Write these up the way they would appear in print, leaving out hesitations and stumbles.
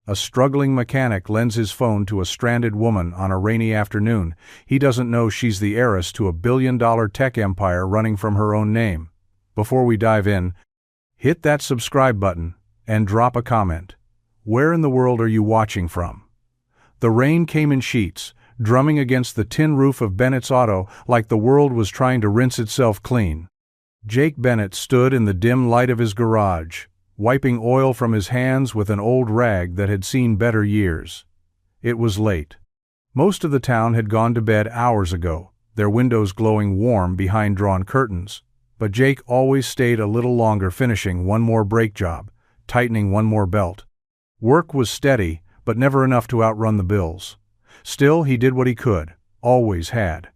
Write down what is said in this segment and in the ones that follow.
A struggling mechanic lends his phone to a stranded woman on a rainy afternoon. He doesn't know she's the heiress to a billion-dollar tech empire running from her own name. Before we dive in, hit that subscribe button and drop a comment. Where in the world are you watching from? The rain came in sheets, drumming against the tin roof of Bennett's auto like the world was trying to rinse itself clean. Jake Bennett stood in the dim light of his garage, wiping oil from his hands with an old rag that had seen better years. It was late. Most of the town had gone to bed hours ago, their windows glowing warm behind drawn curtains, but Jake always stayed a little longer, finishing one more brake job, tightening one more belt. Work was steady, but never enough to outrun the bills. Still, he did what he could, always had.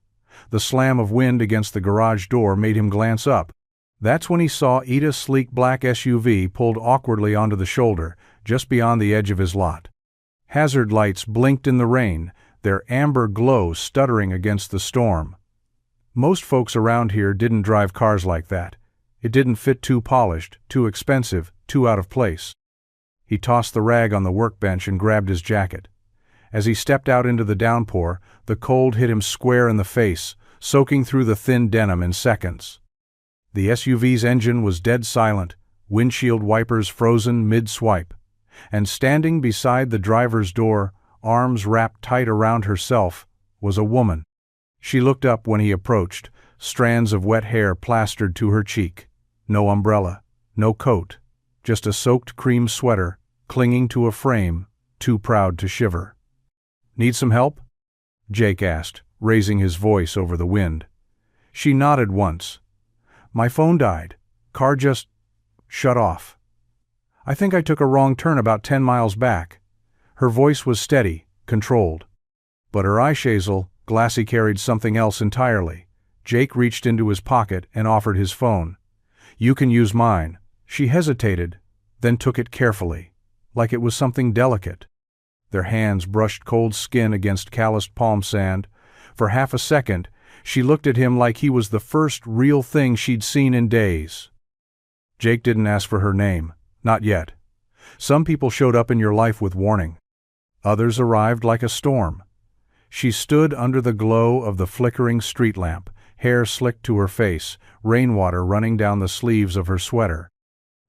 The slam of wind against the garage door made him glance up. That's when he saw Ida's sleek black SUV pulled awkwardly onto the shoulder, just beyond the edge of his lot. Hazard lights blinked in the rain, their amber glow stuttering against the storm. Most folks around here didn't drive cars like that. It didn't fit, too polished, too expensive, too out of place. He tossed the rag on the workbench and grabbed his jacket. As he stepped out into the downpour, the cold hit him square in the face, soaking through the thin denim in seconds. The SUV's engine was dead silent, windshield wipers frozen mid-swipe, and standing beside the driver's door, arms wrapped tight around herself, was a woman. She looked up when he approached, strands of wet hair plastered to her cheek. No umbrella, no coat, just a soaked cream sweater, clinging to a frame, too proud to shiver. "Need some help?" Jake asked, raising his voice over the wind. She nodded once. "My phone died. Car just shut off. I think I took a wrong turn about 10 miles back." Her voice was steady, controlled. But her eyeshazel, glassy, carried something else entirely. Jake reached into his pocket and offered his phone. "You can use mine." She hesitated, then took it carefully, like it was something delicate. Their hands brushed cold skin against calloused palm sand. For half a second, she looked at him like he was the first real thing she'd seen in days. Jake didn't ask for her name. Not yet. Some people showed up in your life with warning. Others arrived like a storm. She stood under the glow of the flickering street lamp, hair slicked to her face, rainwater running down the sleeves of her sweater.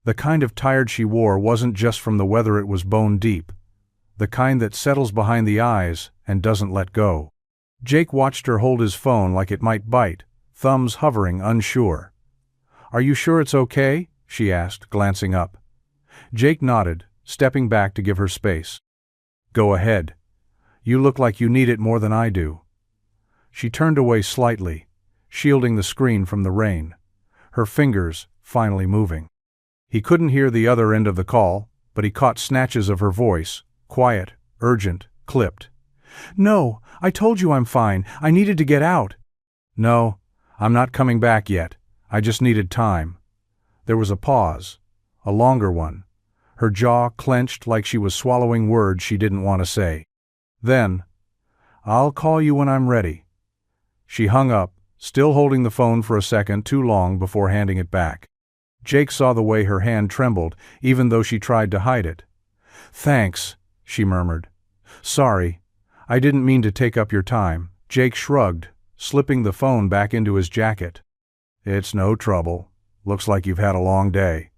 The kind of tired she wore wasn't just from the weather, it was bone deep. The kind that settles behind the eyes and doesn't let go. Jake watched her hold his phone like it might bite, thumbs hovering unsure. "Are you sure it's okay?" she asked, glancing up. Jake nodded, stepping back to give her space. "Go ahead. You look like you need it more than I do." She turned away slightly, shielding the screen from the rain, her fingers finally moving. He couldn't hear the other end of the call, but he caught snatches of her voice, quiet, urgent, clipped. "No, I told you I'm fine. I needed to get out." "No, I'm not coming back yet. I just needed time." There was a pause, a longer one. Her jaw clenched like she was swallowing words she didn't want to say. Then, "I'll call you when I'm ready." She hung up, still holding the phone for a second too long before handing it back. Jake saw the way her hand trembled, even though she tried to hide it. "Thanks," she murmured. "Sorry. I didn't mean to take up your time." Jake shrugged, slipping the phone back into his jacket. "It's no trouble. Looks like you've had a long day."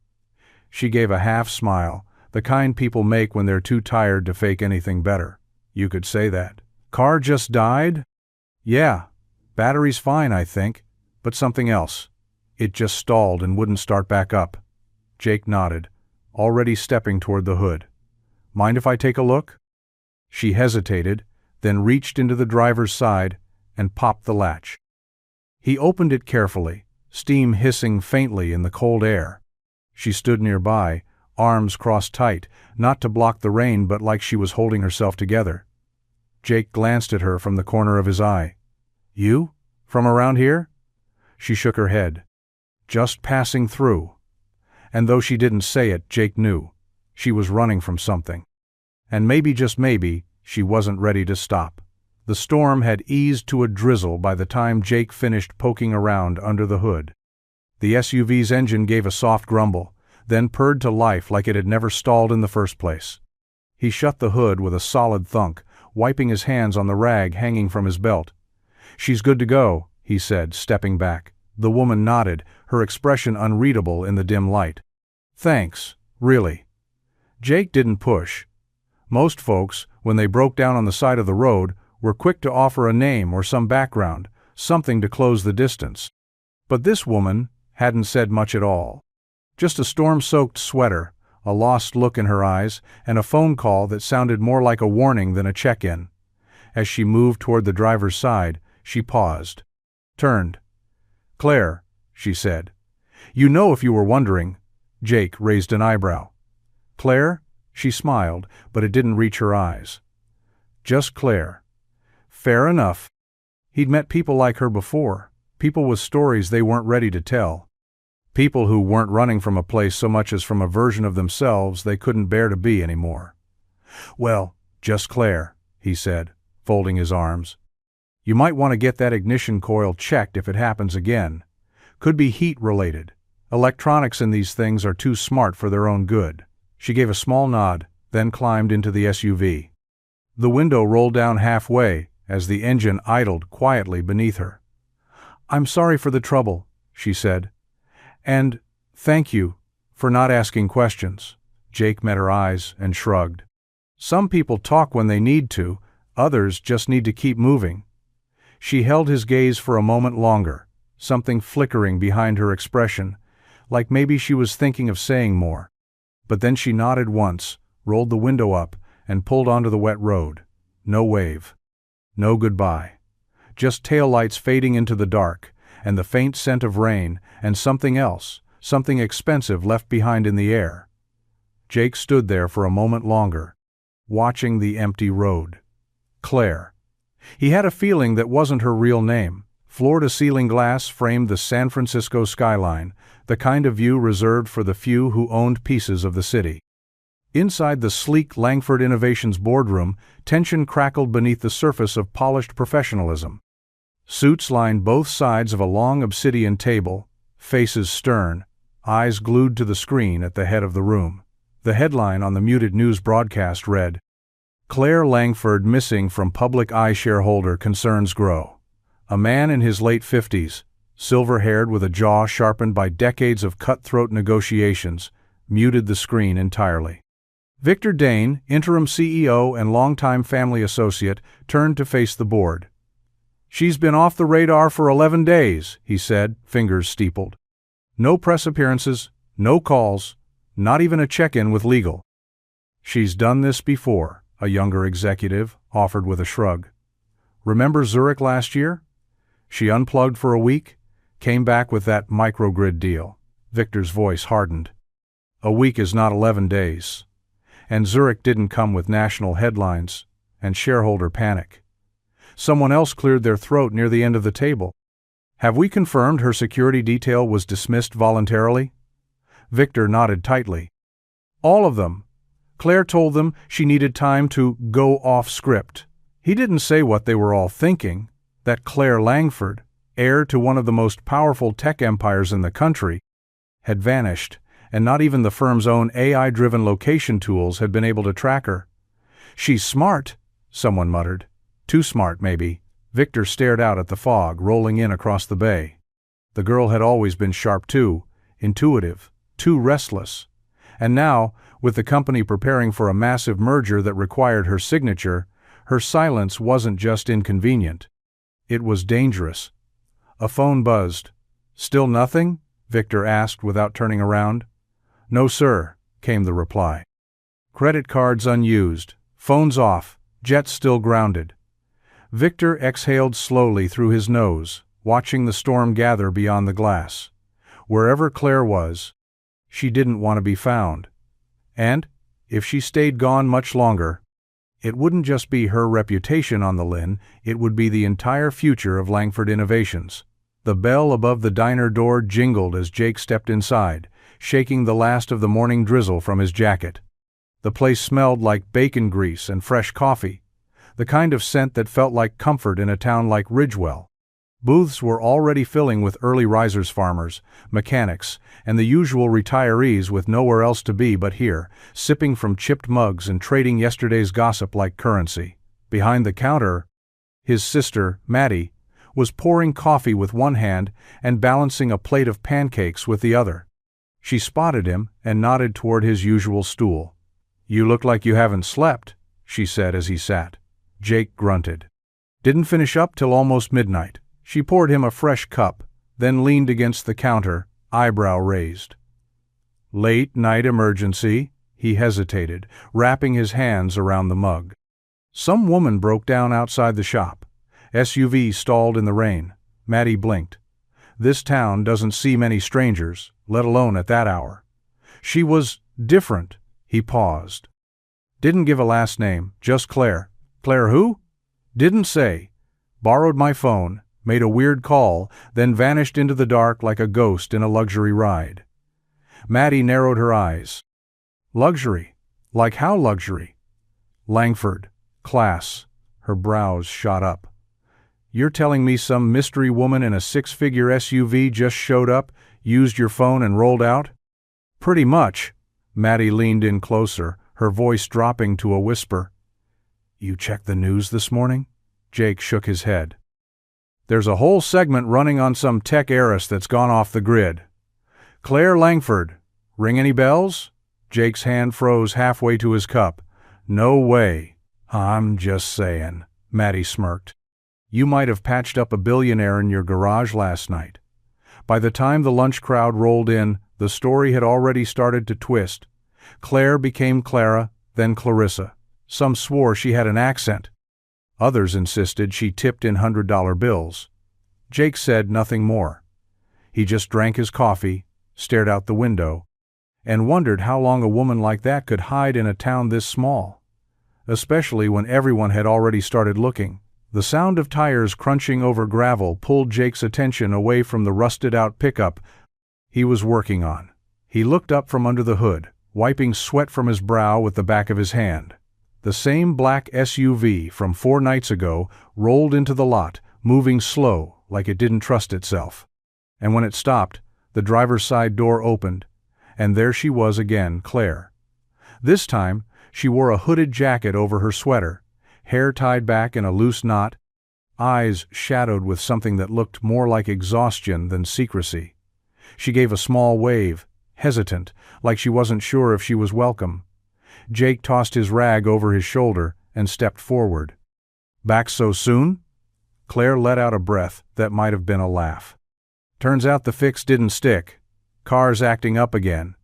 She gave a half smile, the kind people make when they're too tired to fake anything better. "You could say that." "Car just died?" "Yeah. Battery's fine, I think. But something else. It just stalled and wouldn't start back up." Jake nodded, already stepping toward the hood. "Mind if I take a look?" She hesitated, then reached into the driver's side and popped the latch. He opened it carefully, steam hissing faintly in the cold air. She stood nearby, arms crossed tight, not to block the rain but like she was holding herself together. Jake glanced at her from the corner of his eye. "You? From around here?" She shook her head. "Just passing through." And though she didn't say it, Jake knew. She was running from something. And maybe, just maybe, she wasn't ready to stop. The storm had eased to a drizzle by the time Jake finished poking around under the hood. The SUV's engine gave a soft grumble, then purred to life like it had never stalled in the first place. He shut the hood with a solid thunk, wiping his hands on the rag hanging from his belt. "She's good to go," he said, stepping back. The woman nodded, her expression unreadable in the dim light. "Thanks, really." Jake didn't push. Most folks, when they broke down on the side of the road, were quick to offer a name or some background, something to close the distance. But this woman hadn't said much at all. Just a storm-soaked sweater, a lost look in her eyes, and a phone call that sounded more like a warning than a check-in. As she moved toward the driver's side, she paused. Turned. "Claire," she said. "You know if you were wondering." Jake raised an eyebrow. "Claire?" She smiled, but it didn't reach her eyes. "Just Claire." Fair enough. He'd met people like her before, people with stories they weren't ready to tell. People who weren't running from a place so much as from a version of themselves they couldn't bear to be anymore. "Well, just Claire," he said, folding his arms. "You might want to get that ignition coil checked if it happens again. Could be heat-related. Electronics in these things are too smart for their own good." She gave a small nod, then climbed into the SUV. The window rolled down halfway as the engine idled quietly beneath her. "I'm sorry for the trouble," she said. "And thank you for not asking questions." Jake met her eyes and shrugged. "Some people talk when they need to, others just need to keep moving." She held his gaze for a moment longer, something flickering behind her expression, like maybe she was thinking of saying more. But then she nodded once, rolled the window up, and pulled onto the wet road. No wave. No goodbye. Just taillights fading into the dark, and the faint scent of rain, and something else, something expensive left behind in the air. Jake stood there for a moment longer, watching the empty road. Claire. He had a feeling that wasn't her real name. Floor-to-ceiling glass framed the San Francisco skyline, the kind of view reserved for the few who owned pieces of the city. Inside the sleek Langford Innovations boardroom, tension crackled beneath the surface of polished professionalism. Suits lined both sides of a long obsidian table, faces stern, eyes glued to the screen at the head of the room. The headline on the muted news broadcast read, "Claire Langford missing from public eye, shareholder concerns grow." A man in his late 50s, silver-haired with a jaw sharpened by decades of cutthroat negotiations, muted the screen entirely. Victor Dane, interim CEO and longtime family associate, turned to face the board. "She's been off the radar for 11 days, he said, fingers steepled. "No press appearances, no calls, not even a check-in with legal." "She's done this before," a younger executive offered with a shrug. "Remember Zurich last year? She unplugged for a week, came back with that microgrid deal." Victor's voice hardened. "A week is not 11 days. And Zurich didn't come with national headlines and shareholder panic." Someone else cleared their throat near the end of the table. "Have we confirmed her security detail was dismissed voluntarily?" Victor nodded tightly. "All of them. Claire told them she needed time to go off script." He didn't say what they were all thinking, that Claire Langford, heir to one of the most powerful tech empires in the country, had vanished, and not even the firm's own AI-driven location tools had been able to track her. "She's smart," someone muttered. "Too smart, maybe." Victor stared out at the fog rolling in across the bay. The girl had always been sharp too, intuitive, too restless. And now, with the company preparing for a massive merger that required her signature, her silence wasn't just inconvenient. It was dangerous. A phone buzzed. "Still nothing?" Victor asked without turning around. "No, sir," came the reply. "Credit cards unused, phones off, jets still grounded." Victor exhaled slowly through his nose, watching the storm gather beyond the glass. Wherever Claire was, she didn't want to be found. And, if she stayed gone much longer, it wouldn't just be her reputation on the line, it would be the entire future of Langford Innovations. The bell above the diner door jingled as Jake stepped inside, shaking the last of the morning drizzle from his jacket. The place smelled like bacon grease and fresh coffee, the kind of scent that felt like comfort in a town like Ridgewell. Booths were already filling with early risers, farmers, mechanics, and the usual retirees with nowhere else to be but here, sipping from chipped mugs and trading yesterday's gossip like currency. Behind the counter, his sister, Maddie, was pouring coffee with one hand and balancing a plate of pancakes with the other. She spotted him and nodded toward his usual stool. "You look like you haven't slept," she said as he sat. Jake grunted. "Didn't finish up till almost midnight." She poured him a fresh cup, then leaned against the counter, eyebrow raised. "Late night emergency?" He hesitated, wrapping his hands around the mug. "Some woman broke down outside the shop. SUV stalled in the rain." Maddie blinked. "This town doesn't see many strangers, let alone at that hour." "She was different." He paused. "Didn't give a last name, just Claire." "Claire who?" "Didn't say. Borrowed my phone, made a weird call, then vanished into the dark like a ghost in a luxury ride." Maddie narrowed her eyes. "Luxury? Like how luxury?" "Langford. Class." Her brows shot up. "You're telling me some mystery woman in a six-figure SUV just showed up, used your phone and rolled out?" "Pretty much." Maddie leaned in closer, her voice dropping to a whisper. "You checked the news this morning?" Jake shook his head. "There's a whole segment running on some tech heiress that's gone off the grid." "Claire Langford. Ring any bells?" Jake's hand froze halfway to his cup. "No way." "I'm just saying," Maddie smirked. "You might have patched up a billionaire in your garage last night." By the time the lunch crowd rolled in, the story had already started to twist. Claire became Clara, then Clarissa. Some swore she had an accent. Others insisted she tipped in $100 bills. Jake said nothing more. He just drank his coffee, stared out the window, and wondered how long a woman like that could hide in a town this small, especially when everyone had already started looking. The sound of tires crunching over gravel pulled Jake's attention away from the rusted-out pickup he was working on. He looked up from under the hood, wiping sweat from his brow with the back of his hand. The same black SUV from 4 nights ago rolled into the lot, moving slow, like it didn't trust itself. And when it stopped, the driver's side door opened, and there she was again, Claire. This time, she wore a hooded jacket over her sweater, hair tied back in a loose knot, eyes shadowed with something that looked more like exhaustion than secrecy. She gave a small wave, hesitant, like she wasn't sure if she was welcome. Jake tossed his rag over his shoulder and stepped forward. "Back so soon?" Claire let out a breath that might have been a laugh. "Turns out the fix didn't stick. Car's acting up again.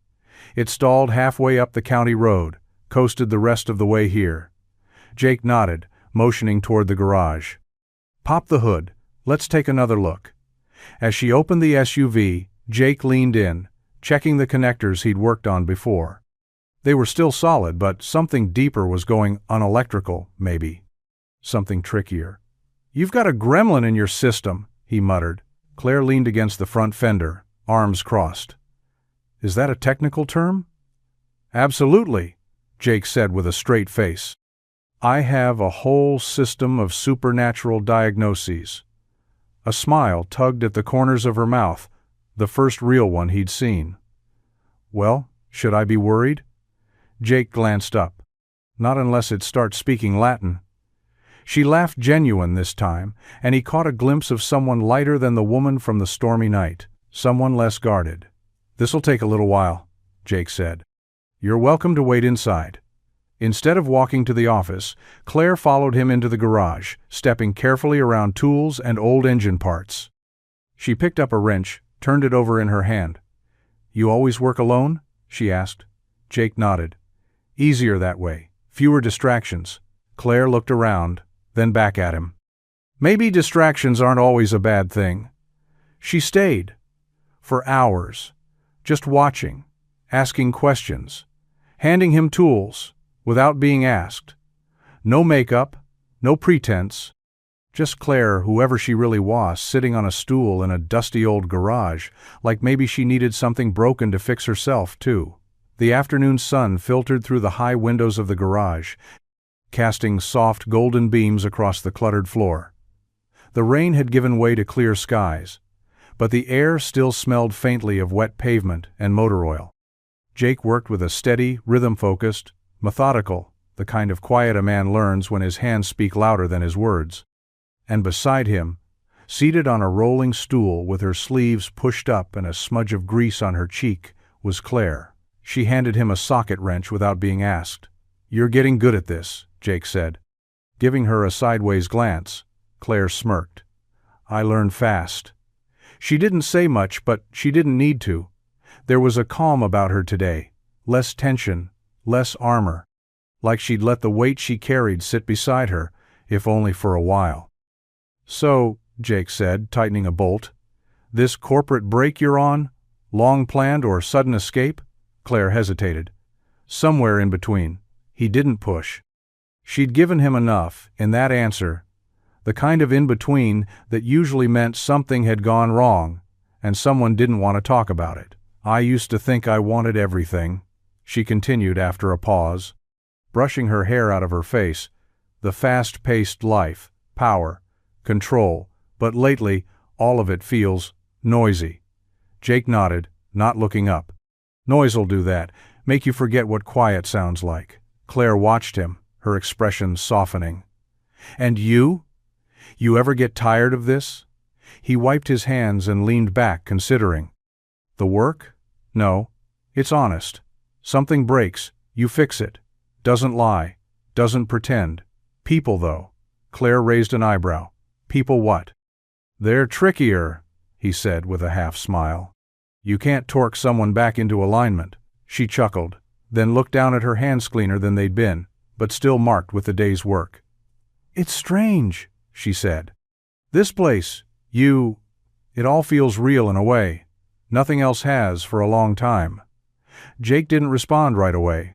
It stalled halfway up the county road, coasted the rest of the way here." Jake nodded, motioning toward the garage. "Pop the hood. Let's take another look." As she opened the SUV, Jake leaned in, checking the connectors he'd worked on before. They were still solid, but something deeper was going unelectrical, maybe. Something trickier. "You've got a gremlin in your system," he muttered. Claire leaned against the front fender, arms crossed. "Is that a technical term?" "Absolutely," Jake said with a straight face. "I have a whole system of supernatural diagnoses." A smile tugged at the corners of her mouth, the first real one he'd seen. "Well, should I be worried?" Jake glanced up. "Not unless it starts speaking Latin." She laughed genuine this time, and he caught a glimpse of someone lighter than the woman from the stormy night, someone less guarded. "This'll take a little while," Jake said. "You're welcome to wait inside." Instead of walking to the office, Claire followed him into the garage, stepping carefully around tools and old engine parts. She picked up a wrench, turned it over in her hand. "You always work alone?" she asked. Jake nodded. "Easier that way. Fewer distractions." Claire looked around, then back at him. "Maybe distractions aren't always a bad thing." She stayed. For hours. Just watching, asking questions, handing him tools, without being asked. No makeup, no pretense. Just Claire, whoever she really was, sitting on a stool in a dusty old garage, like maybe she needed something broken to fix herself, too. The afternoon sun filtered through the high windows of the garage, casting soft golden beams across the cluttered floor. The rain had given way to clear skies, but the air still smelled faintly of wet pavement and motor oil. Jake worked with a steady, rhythm-focused, methodical, the kind of quiet a man learns when his hands speak louder than his words. And beside him, seated on a rolling stool with her sleeves pushed up and a smudge of grease on her cheek, was Claire. She handed him a socket wrench without being asked. "You're getting good at this," Jake said. Giving her a sideways glance, Claire smirked. "I learn fast." She didn't say much, but she didn't need to. There was a calm about her today, less tension, less armor, like she'd let the weight she carried sit beside her, if only for a while. "So," Jake said, tightening a bolt, "this corporate break you're on? Long planned or sudden escape?" Claire hesitated. Somewhere in between. He didn't push. She'd given him enough, in that answer, the kind of in-between that usually meant something had gone wrong, and someone didn't want to talk about it. "I used to think I wanted everything," she continued after a pause, brushing her hair out of her face. "The fast-paced life, power, control, but lately all of it feels noisy." Jake nodded, not looking up. "Noise'll do that, make you forget what quiet sounds like." Claire watched him, her expression softening. "And you? You ever get tired of this?" He wiped his hands and leaned back, considering. "The work? No. It's honest. Something breaks, you fix it. Doesn't lie. Doesn't pretend. People, though." Claire raised an eyebrow. "People what?" "They're trickier," he said with a half-smile. "You can't torque someone back into alignment." She chuckled, then looked down at her hands cleaner than they'd been, but still marked with the day's work. "It's strange," she said. "This place, it all feels real in a way. Nothing else has for a long time." Jake didn't respond right away.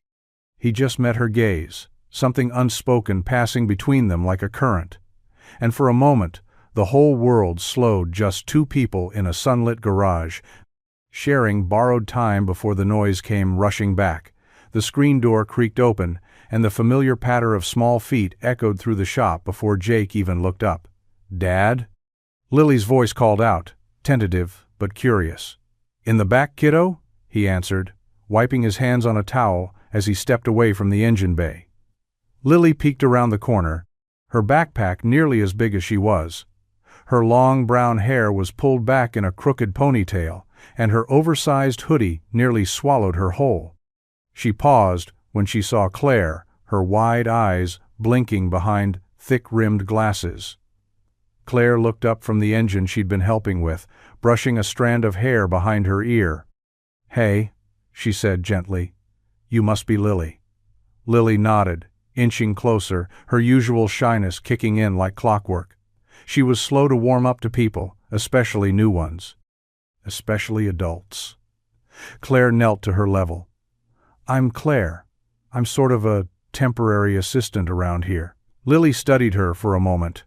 He just met her gaze, something unspoken passing between them like a current. And for a moment, the whole world slowed, just two people in a sunlit garage, sharing borrowed time before the noise came rushing back. The screen door creaked open, and the familiar patter of small feet echoed through the shop before Jake even looked up. "Dad?" Lily's voice called out, tentative but curious. "In the back, kiddo?" he answered, wiping his hands on a towel as he stepped away from the engine bay. Lily peeked around the corner, her backpack nearly as big as she was. Her long brown hair was pulled back in a crooked ponytail, and her oversized hoodie nearly swallowed her whole. She paused when she saw Claire, her wide eyes blinking behind thick-rimmed glasses. Claire looked up from the engine she'd been helping with, brushing a strand of hair behind her ear. "Hey," she said gently. "You must be Lily." Lily nodded, inching closer, her usual shyness kicking in like clockwork. She was slow to warm up to people, especially new ones. Especially adults. Claire knelt to her level. "I'm Claire. I'm sort of a temporary assistant around here." Lily studied her for a moment.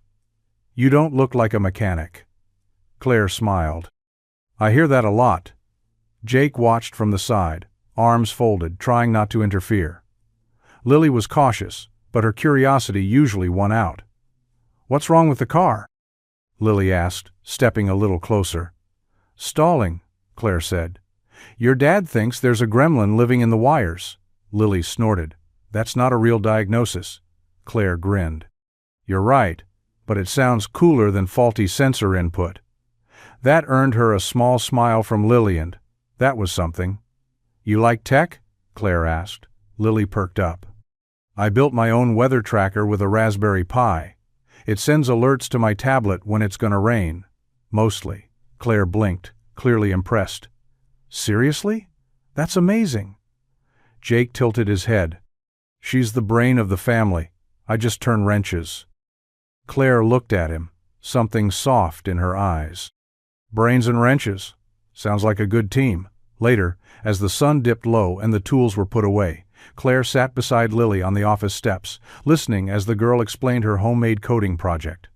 "You don't look like a mechanic." Claire smiled. "I hear that a lot." Jake watched from the side, arms folded, trying not to interfere. Lily was cautious, but her curiosity usually won out. "What's wrong with the car?" Lily asked, stepping a little closer. "Stalling," Claire said. "Your dad thinks there's a gremlin living in the wires." Lily snorted. "That's not a real diagnosis." Claire grinned. "You're right, but it sounds cooler than faulty sensor input." That earned her a small smile from Lily, and that was something. "You like tech?" Claire asked. Lily perked up. "I built my own weather tracker with a Raspberry Pi. It sends alerts to my tablet when it's gonna rain. Mostly." Claire blinked, clearly impressed. "Seriously? That's amazing." Jake tilted his head. "She's the brain of the family. I just turn wrenches." Claire looked at him, something soft in her eyes. "Brains and wrenches. Sounds like a good team." Later, as the sun dipped low and the tools were put away, Claire sat beside Lily on the office steps, listening as the girl explained her homemade coding project.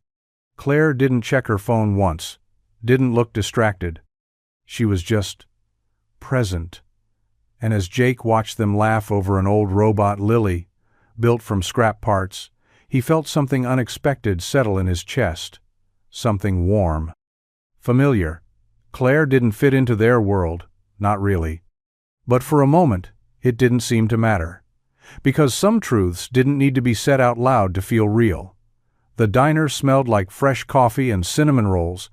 Claire didn't check her phone once, didn't look distracted. She was just present. And as Jake watched them laugh over an old robot Lily, built from scrap parts, he felt something unexpected settle in his chest. something warm. Familiar. Claire didn't fit into their world, not really. But for a moment, it didn't seem to matter. Because some truths didn't need to be said out loud to feel real. The diner smelled like fresh coffee and cinnamon rolls,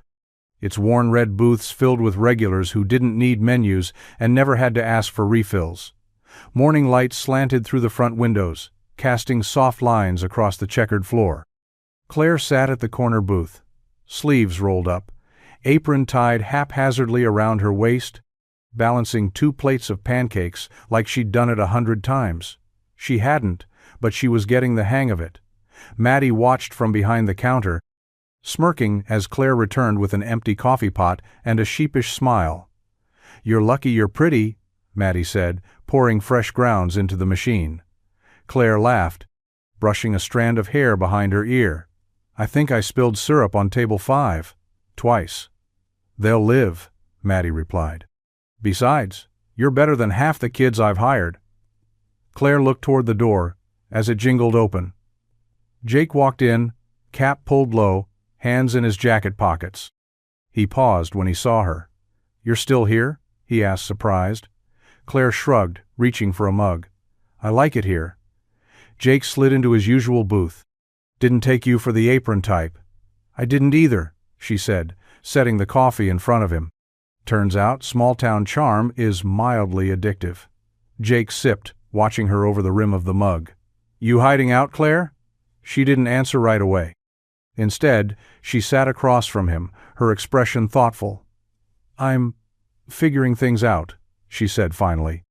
its worn red booths filled with regulars who didn't need menus and never had to ask for refills. Morning light slanted through the front windows, casting soft lines across the checkered floor. Claire sat at the corner booth, sleeves rolled up, apron tied haphazardly around her waist, balancing 2 plates of pancakes like she'd done it 100 times. She hadn't, but she was getting the hang of it. Maddie watched from behind the counter, smirking as Claire returned with an empty coffee pot and a sheepish smile. "You're lucky you're pretty," Maddie said, pouring fresh grounds into the machine. Claire laughed, brushing a strand of hair behind her ear. "I think I spilled syrup on table 5. Twice." "They'll live," Maddie replied. "Besides, you're better than half the kids I've hired." Claire looked toward the door as it jingled open. Jake walked in, cap pulled low, hands in his jacket pockets. He paused when he saw her. "You're still here?" he asked, surprised. Claire shrugged, reaching for a mug. "I like it here." Jake slid into his usual booth. "Didn't take you for the apron type." "I didn't either," she said, setting the coffee in front of him. Turns out small-town charm is mildly addictive. Jake sipped, watching her over the rim of the mug. "You hiding out, Claire?" She didn't answer right away. Instead, she sat across from him, her expression thoughtful. "I'm figuring things out," she said finally.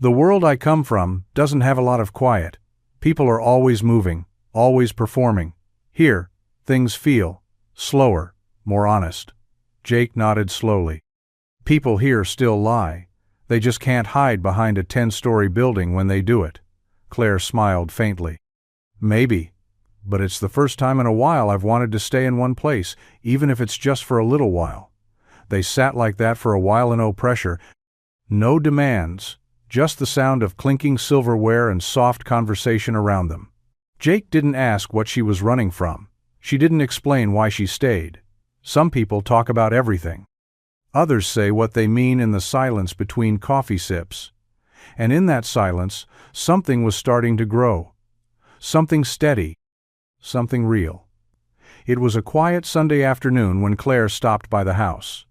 "The world I come from doesn't have a lot of quiet. People are always moving, always performing. Here, things feel slower, more honest." Jake nodded slowly. "People here still lie. They just can't hide behind a 10-story building when they do it." Claire smiled faintly. "Maybe. But it's the first time in a while I've wanted to stay in one place, even if it's just for a little while." They sat like that for a while in no pressure, no demands, just the sound of clinking silverware and soft conversation around them. Jake didn't ask what she was running from. She didn't explain why she stayed. Some people talk about everything. Others say what they mean in the silence between coffee sips. And in that silence, something was starting to grow. Something steady. Something real. It was a quiet Sunday afternoon when Claire stopped by the house.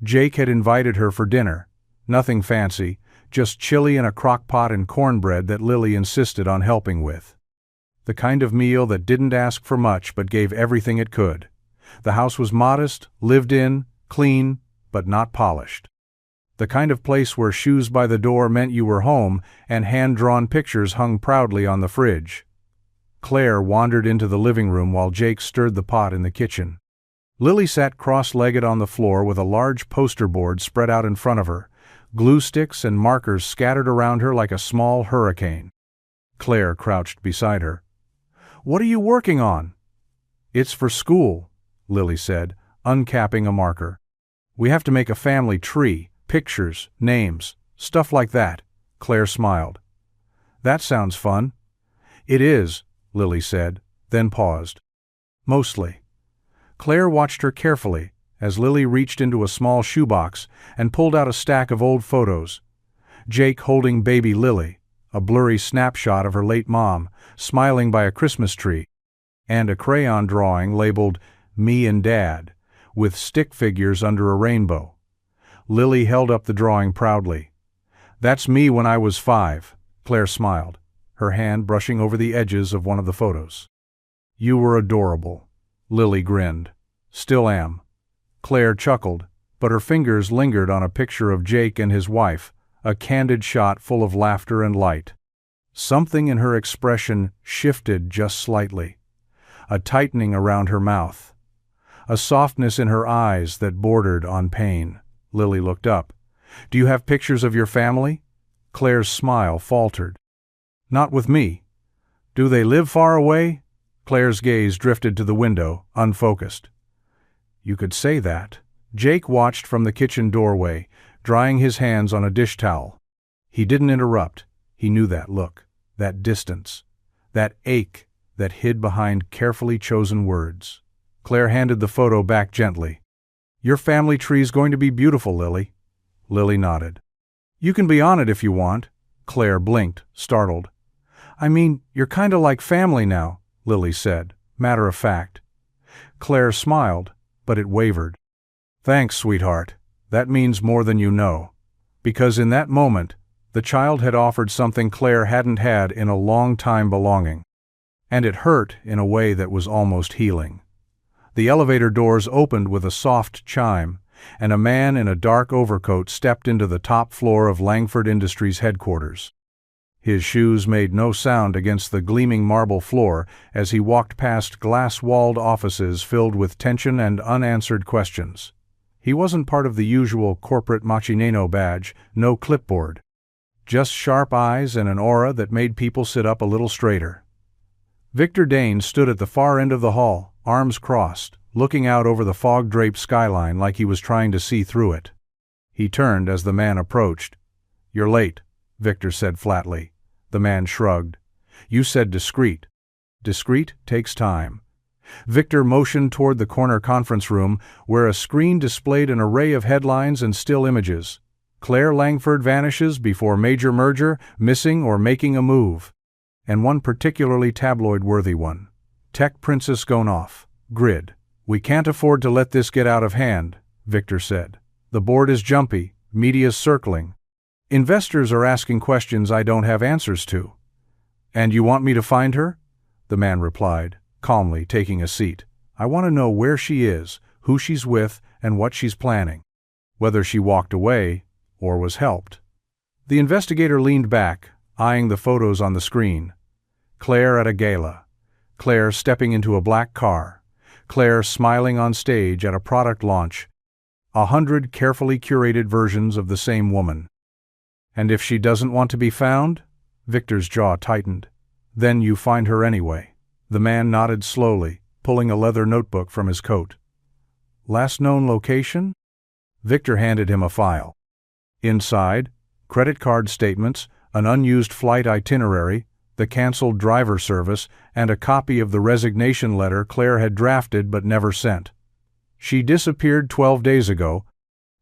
Jake had invited her for dinner. Nothing fancy, just chili in a crock pot and cornbread that Lily insisted on helping with. The kind of meal that didn't ask for much but gave everything it could. The house was modest, lived in, clean, but not polished. The kind of place where shoes by the door meant you were home and hand-drawn pictures hung proudly on the fridge. Claire wandered into the living room while Jake stirred the pot in the kitchen. Lily sat cross-legged on the floor with a large poster board spread out in front of her, glue sticks and markers scattered around her like a small hurricane. Claire crouched beside her. "What are you working on?" "It's for school," Lily said, uncapping a marker. "We have to make a family tree, pictures, names, stuff like that." Claire smiled. "That sounds fun." "It is," Lily said, then paused. "Mostly." Claire watched her carefully as Lily reached into a small shoebox and pulled out a stack of old photos. Jake holding baby Lily, a blurry snapshot of her late mom, smiling by a Christmas tree, and a crayon drawing labeled "Me and Dad," with stick figures under a rainbow. Lily held up the drawing proudly. "That's me when I was 5, Claire smiled, her hand brushing over the edges of one of the photos. "You were adorable," Lily grinned. "Still am." Claire chuckled, but her fingers lingered on a picture of Jake and his wife, a candid shot full of laughter and light. Something in her expression shifted just slightly. A tightening around her mouth. A softness in her eyes that bordered on pain. Lily looked up. "Do you have pictures of your family?" Claire's smile faltered. "Not with me." "Do they live far away?" Claire's gaze drifted to the window, unfocused. "You could say that." Jake watched from the kitchen doorway, drying his hands on a dish towel. He didn't interrupt. He knew that look, that distance, that ache that hid behind carefully chosen words. Claire handed the photo back gently. Your family tree's going to be beautiful, Lily. Lily nodded. You can be on it if you want. Claire blinked, startled. I mean, you're kinda like family now, Lily said, matter of fact. Claire smiled, but it wavered. Thanks, sweetheart. That means more than you know. Because in that moment, the child had offered something Claire hadn't had in a long time: belonging. And it hurt in a way that was almost healing. The elevator doors opened with a soft chime, and a man in a dark overcoat stepped into the top floor of Langford Industries headquarters. His shoes made no sound against the gleaming marble floor as he walked past glass-walled offices filled with tension and unanswered questions. He wasn't part of the usual corporate machineno badge, no clipboard. Just sharp eyes and an aura that made people sit up a little straighter. Victor Dane stood at the far end of the hall, arms crossed, looking out over the fog-draped skyline like he was trying to see through it. He turned as the man approached. You're late, Victor said flatly. The man shrugged. You said discreet. Discreet takes time. Victor motioned toward the corner conference room, where a screen displayed an array of headlines and still images. Claire Langford vanishes before major merger, missing or making a move. And one particularly tabloid-worthy one. Tech princess gone off. Grid. We can't afford to let this get out of hand, Victor said. The board is jumpy, media's circling. Investors are asking questions I don't have answers to. And you want me to find her? The man replied, calmly taking a seat. I want to know where she is, who she's with, and what she's planning. Whether she walked away or was helped. The investigator leaned back, eyeing the photos on the screen. Claire at a gala. Claire stepping into a black car. Claire smiling on stage at a product launch. 100 carefully curated versions of the same woman. And if she doesn't want to be found? Victor's jaw tightened. Then you find her anyway. The man nodded slowly, pulling a leather notebook from his coat. Last known location? Victor handed him a file. Inside, credit card statements, an unused flight itinerary, the canceled driver service, and a copy of the resignation letter Claire had drafted but never sent. She disappeared 12 days ago,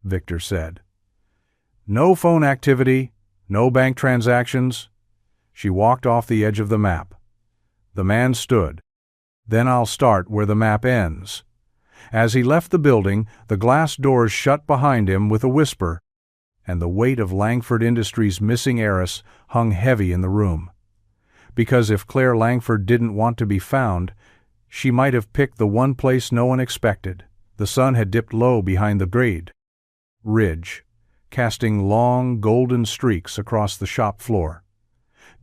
Victor said. No phone activity, no bank transactions. She walked off the edge of the map. The man stood. Then I'll start where the map ends. As he left the building, the glass doors shut behind him with a whisper, and the weight of Langford Industries' missing heiress hung heavy in the room. Because if Claire Langford didn't want to be found, she might have picked the one place no one expected. The sun had dipped low behind the grade ridge, casting long, golden streaks across the shop floor.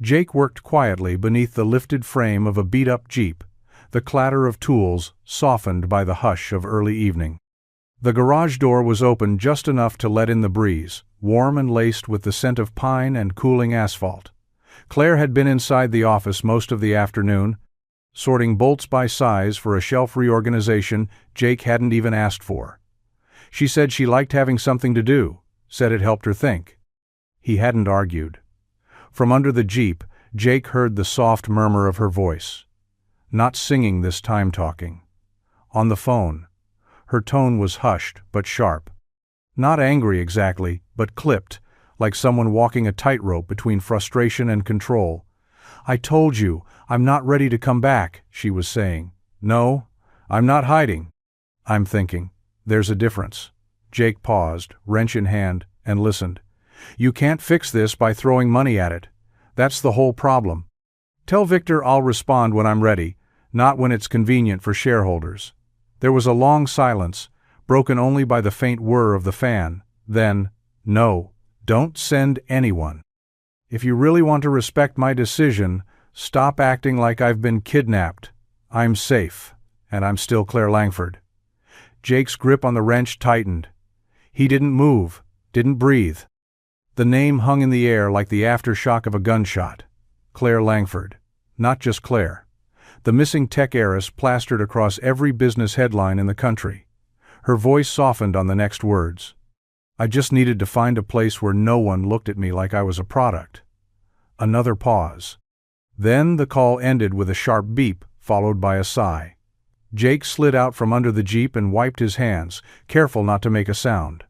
Jake worked quietly beneath the lifted frame of a beat-up Jeep, the clatter of tools softened by the hush of early evening. The garage door was open just enough to let in the breeze, warm and laced with the scent of pine and cooling asphalt. Claire had been inside the office most of the afternoon, sorting bolts by size for a shelf reorganization Jake hadn't even asked for. She said she liked having something to do, said it helped her think. He hadn't argued. From under the Jeep, Jake heard the soft murmur of her voice. Not singing this time, talking. On the phone. Her tone was hushed but sharp. Not angry exactly, but clipped, like someone walking a tightrope between frustration and control. I told you, I'm not ready to come back, she was saying. No, I'm not hiding. I'm thinking. There's a difference. Jake paused, wrench in hand, and listened. You can't fix this by throwing money at it. That's the whole problem. Tell Victor I'll respond when I'm ready, not when it's convenient for shareholders. There was a long silence, broken only by the faint whir of the fan. Then, no, don't send anyone. If you really want to respect my decision, stop acting like I've been kidnapped. I'm safe, and I'm still Claire Langford. Jake's grip on the wrench tightened. He didn't move, didn't breathe. The name hung in the air like the aftershock of a gunshot. Claire Langford. Not just Claire. The missing tech heiress plastered across every business headline in the country. Her voice softened on the next words. I just needed to find a place where no one looked at me like I was a product. Another pause. Then the call ended with a sharp beep, followed by a sigh. Jake slid out from under the Jeep and wiped his hands, careful not to make a sound.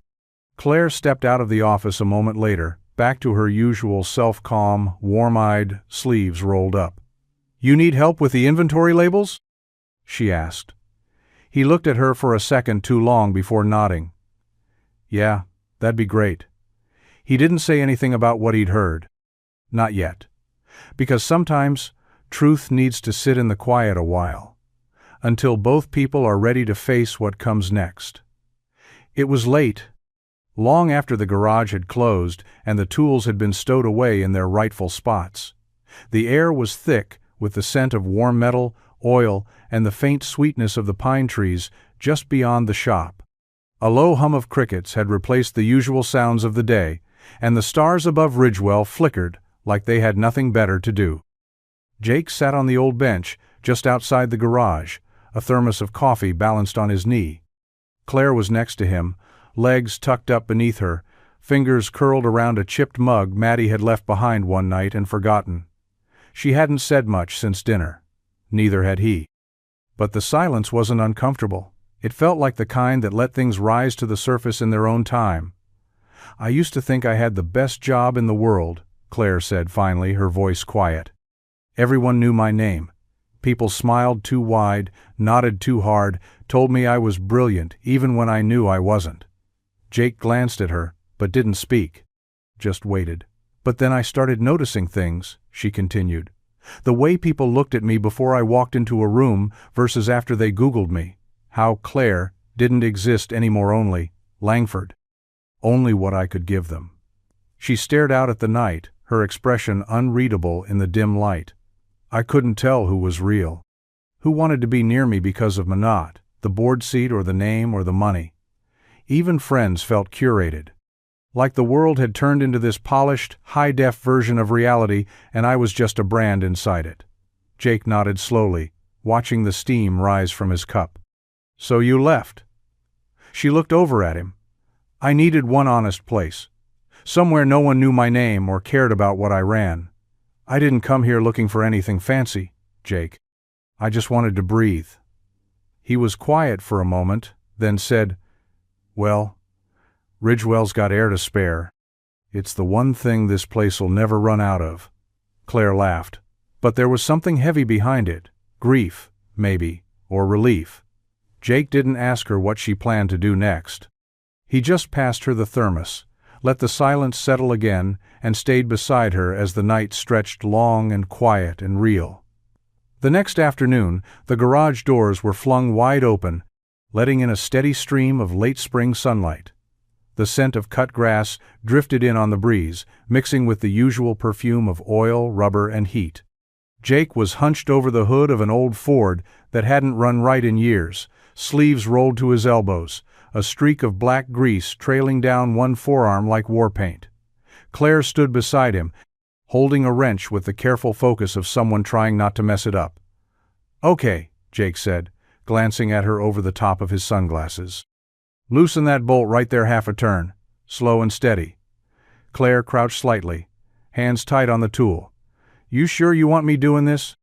Claire stepped out of the office a moment later, back to her usual self-calm, warm-eyed, sleeves rolled up. "You need help with the inventory labels?" she asked. He looked at her for a second too long before nodding. "Yeah, that'd be great." He didn't say anything about what he'd heard. Not yet. Because sometimes truth needs to sit in the quiet a while, until both people are ready to face what comes next. It was late, long after the garage had closed and the tools had been stowed away in their rightful spots. The air was thick with the scent of warm metal, oil, and the faint sweetness of the pine trees just beyond the shop. A low hum of crickets had replaced the usual sounds of the day, and the stars above Ridgewell flickered like they had nothing better to do. Jake sat on the old bench just outside the garage, a thermos of coffee balanced on his knee. Claire was next to him, legs tucked up beneath her, fingers curled around a chipped mug Maddie had left behind one night and forgotten. She hadn't said much since dinner. Neither had he. But the silence wasn't uncomfortable. It felt like the kind that let things rise to the surface in their own time. "I used to think I had the best job in the world," Claire said finally, her voice quiet. "Everyone knew my name. People smiled too wide, nodded too hard, told me I was brilliant even when I knew I wasn't." Jake glanced at her, but didn't speak. Just waited. "But then I started noticing things," she continued. "The way people looked at me before I walked into a room versus after they Googled me. How Claire didn't exist anymore, only Langford. Only what I could give them." She stared out at the night, her expression unreadable in the dim light. "I couldn't tell who was real. Who wanted to be near me because of Minot, the board seat or the name or the money. Even friends felt curated. Like the world had turned into this polished, high-def version of reality and I was just a brand inside it." Jake nodded slowly, watching the steam rise from his cup. "So you left?" She looked over at him. "I needed one honest place. Somewhere no one knew my name or cared about what I ran. I didn't come here looking for anything fancy, Jake. I just wanted to breathe." He was quiet for a moment, then said, "Well, Ridgewell's got air to spare. It's the one thing this place'll never run out of." Claire laughed. But there was something heavy behind it. Grief, maybe, or relief. Jake didn't ask her what she planned to do next. He just passed her the thermos, let the silence settle again, and stayed beside her as the night stretched long and quiet and real. The next afternoon, the garage doors were flung wide open, letting in a steady stream of late spring sunlight. The scent of cut grass drifted in on the breeze, mixing with the usual perfume of oil, rubber, and heat. Jake was hunched over the hood of an old Ford that hadn't run right in years, sleeves rolled to his elbows, a streak of black grease trailing down one forearm like war paint. Claire stood beside him, holding a wrench with the careful focus of someone trying not to mess it up. "Okay," Jake said, glancing at her over the top of his sunglasses. "Loosen that bolt right there half a turn, slow and steady." Claire crouched slightly, hands tight on the tool. "You sure you want me doing this?"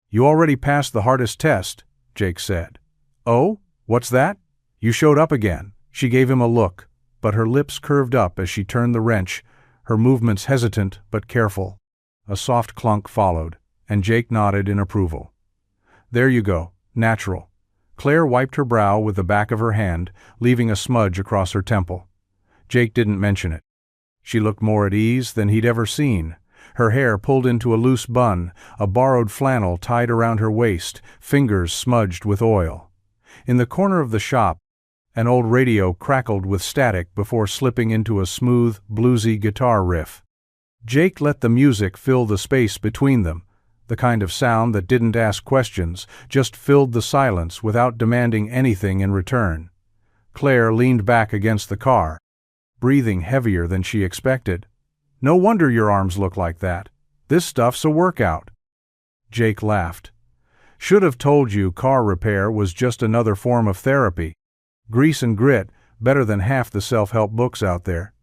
"You already passed the hardest test," Jake said. "Oh, what's that? You showed up again." She gave him a look, but her lips curved up as she turned the wrench, her movements hesitant but careful. A soft clunk followed, and Jake nodded in approval. "There you go, natural." Claire wiped her brow with the back of her hand, leaving a smudge across her temple. Jake didn't mention it. She looked more at ease than he'd ever seen, her hair pulled into a loose bun, a borrowed flannel tied around her waist, fingers smudged with oil. In the corner of the shop, an old radio crackled with static before slipping into a smooth, bluesy guitar riff. Jake let the music fill the space between them, the kind of sound that didn't ask questions, just filled the silence without demanding anything in return. Claire leaned back against the car, breathing heavier than she expected. "No wonder your arms look like that. This stuff's a workout." Jake laughed. "Should have told you car repair was just another form of therapy. Grease and grit, better than half the self-help books out there."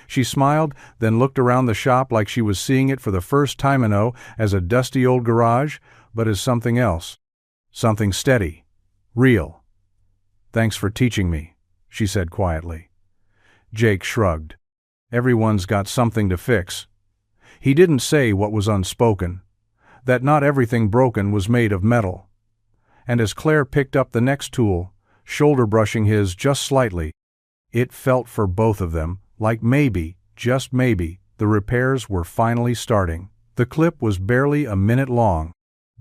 She smiled, then looked around the shop like she was seeing it for the first time as a dusty old garage, but as something else. Something steady. Real. Thanks for teaching me, she said quietly. Jake shrugged. Everyone's got something to fix. He didn't say what was unspoken, that not everything broken was made of metal. And as Claire picked up the next tool, shoulder brushing his just slightly, it felt for both of them like maybe, just maybe, the repairs were finally starting. The clip was barely a minute long.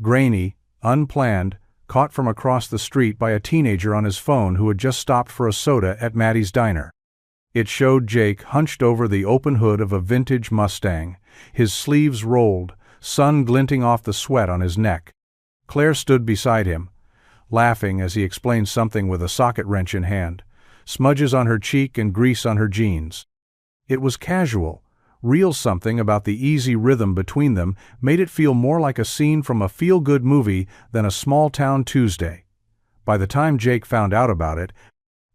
Grainy, unplanned, caught from across the street by a teenager on his phone who had just stopped for a soda at Maddie's diner. It showed Jake hunched over the open hood of a vintage Mustang, his sleeves rolled, sun glinting off the sweat on his neck. Claire stood beside him, laughing as he explained something with a socket wrench in hand, smudges on her cheek and grease on her jeans. It was casual. Real something about the easy rhythm between them made it feel more like a scene from a feel-good movie than a small-town Tuesday. By the time Jake found out about it,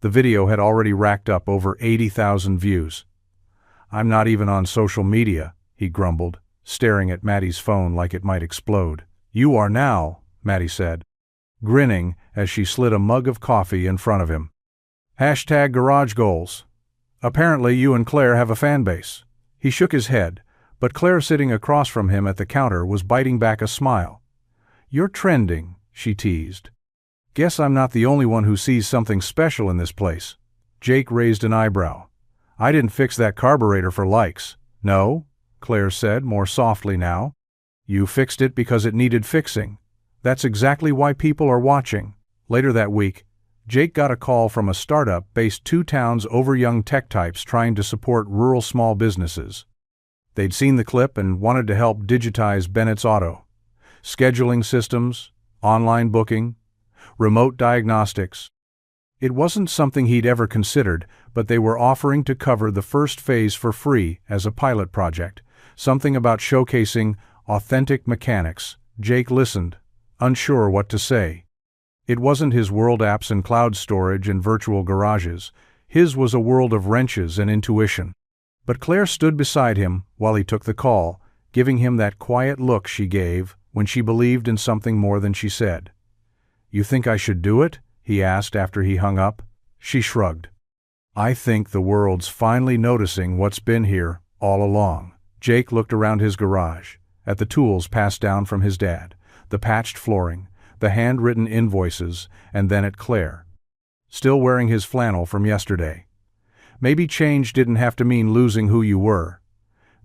the video had already racked up over 80,000 views. "I'm not even on social media," he grumbled, staring at Maddie's phone like it might explode. "You are now," Maddie said, grinning as she slid a mug of coffee in front of him. #GarageGoals. Apparently you and Claire have a fan base. He shook his head, but Claire sitting across from him at the counter was biting back a smile. "You're trending," she teased. "Guess I'm not the only one who sees something special in this place." Jake raised an eyebrow. "I didn't fix that carburetor for likes." "No," Claire said, more softly now. "You fixed it because it needed fixing. That's exactly why people are watching." Later that week, Jake got a call from a startup based 2 towns over young tech types trying to support rural small businesses. They'd seen the clip and wanted to help digitize Bennett's Auto. Scheduling systems, online booking, remote diagnostics. It wasn't something he'd ever considered, but they were offering to cover the first phase for free as a pilot project, something about showcasing authentic mechanics. Jake listened, unsure what to say. It wasn't his world apps and cloud storage and virtual garages. His was a world of wrenches and intuition. But Claire stood beside him while he took the call, giving him that quiet look she gave when she believed in something more than she said. "You think I should do it?" he asked after he hung up. She shrugged. "I think the world's finally noticing what's been here all along." Jake looked around his garage, at the tools passed down from his dad, the patched flooring, the handwritten invoices, and then at Claire. Still wearing his flannel from yesterday. Maybe change didn't have to mean losing who you were.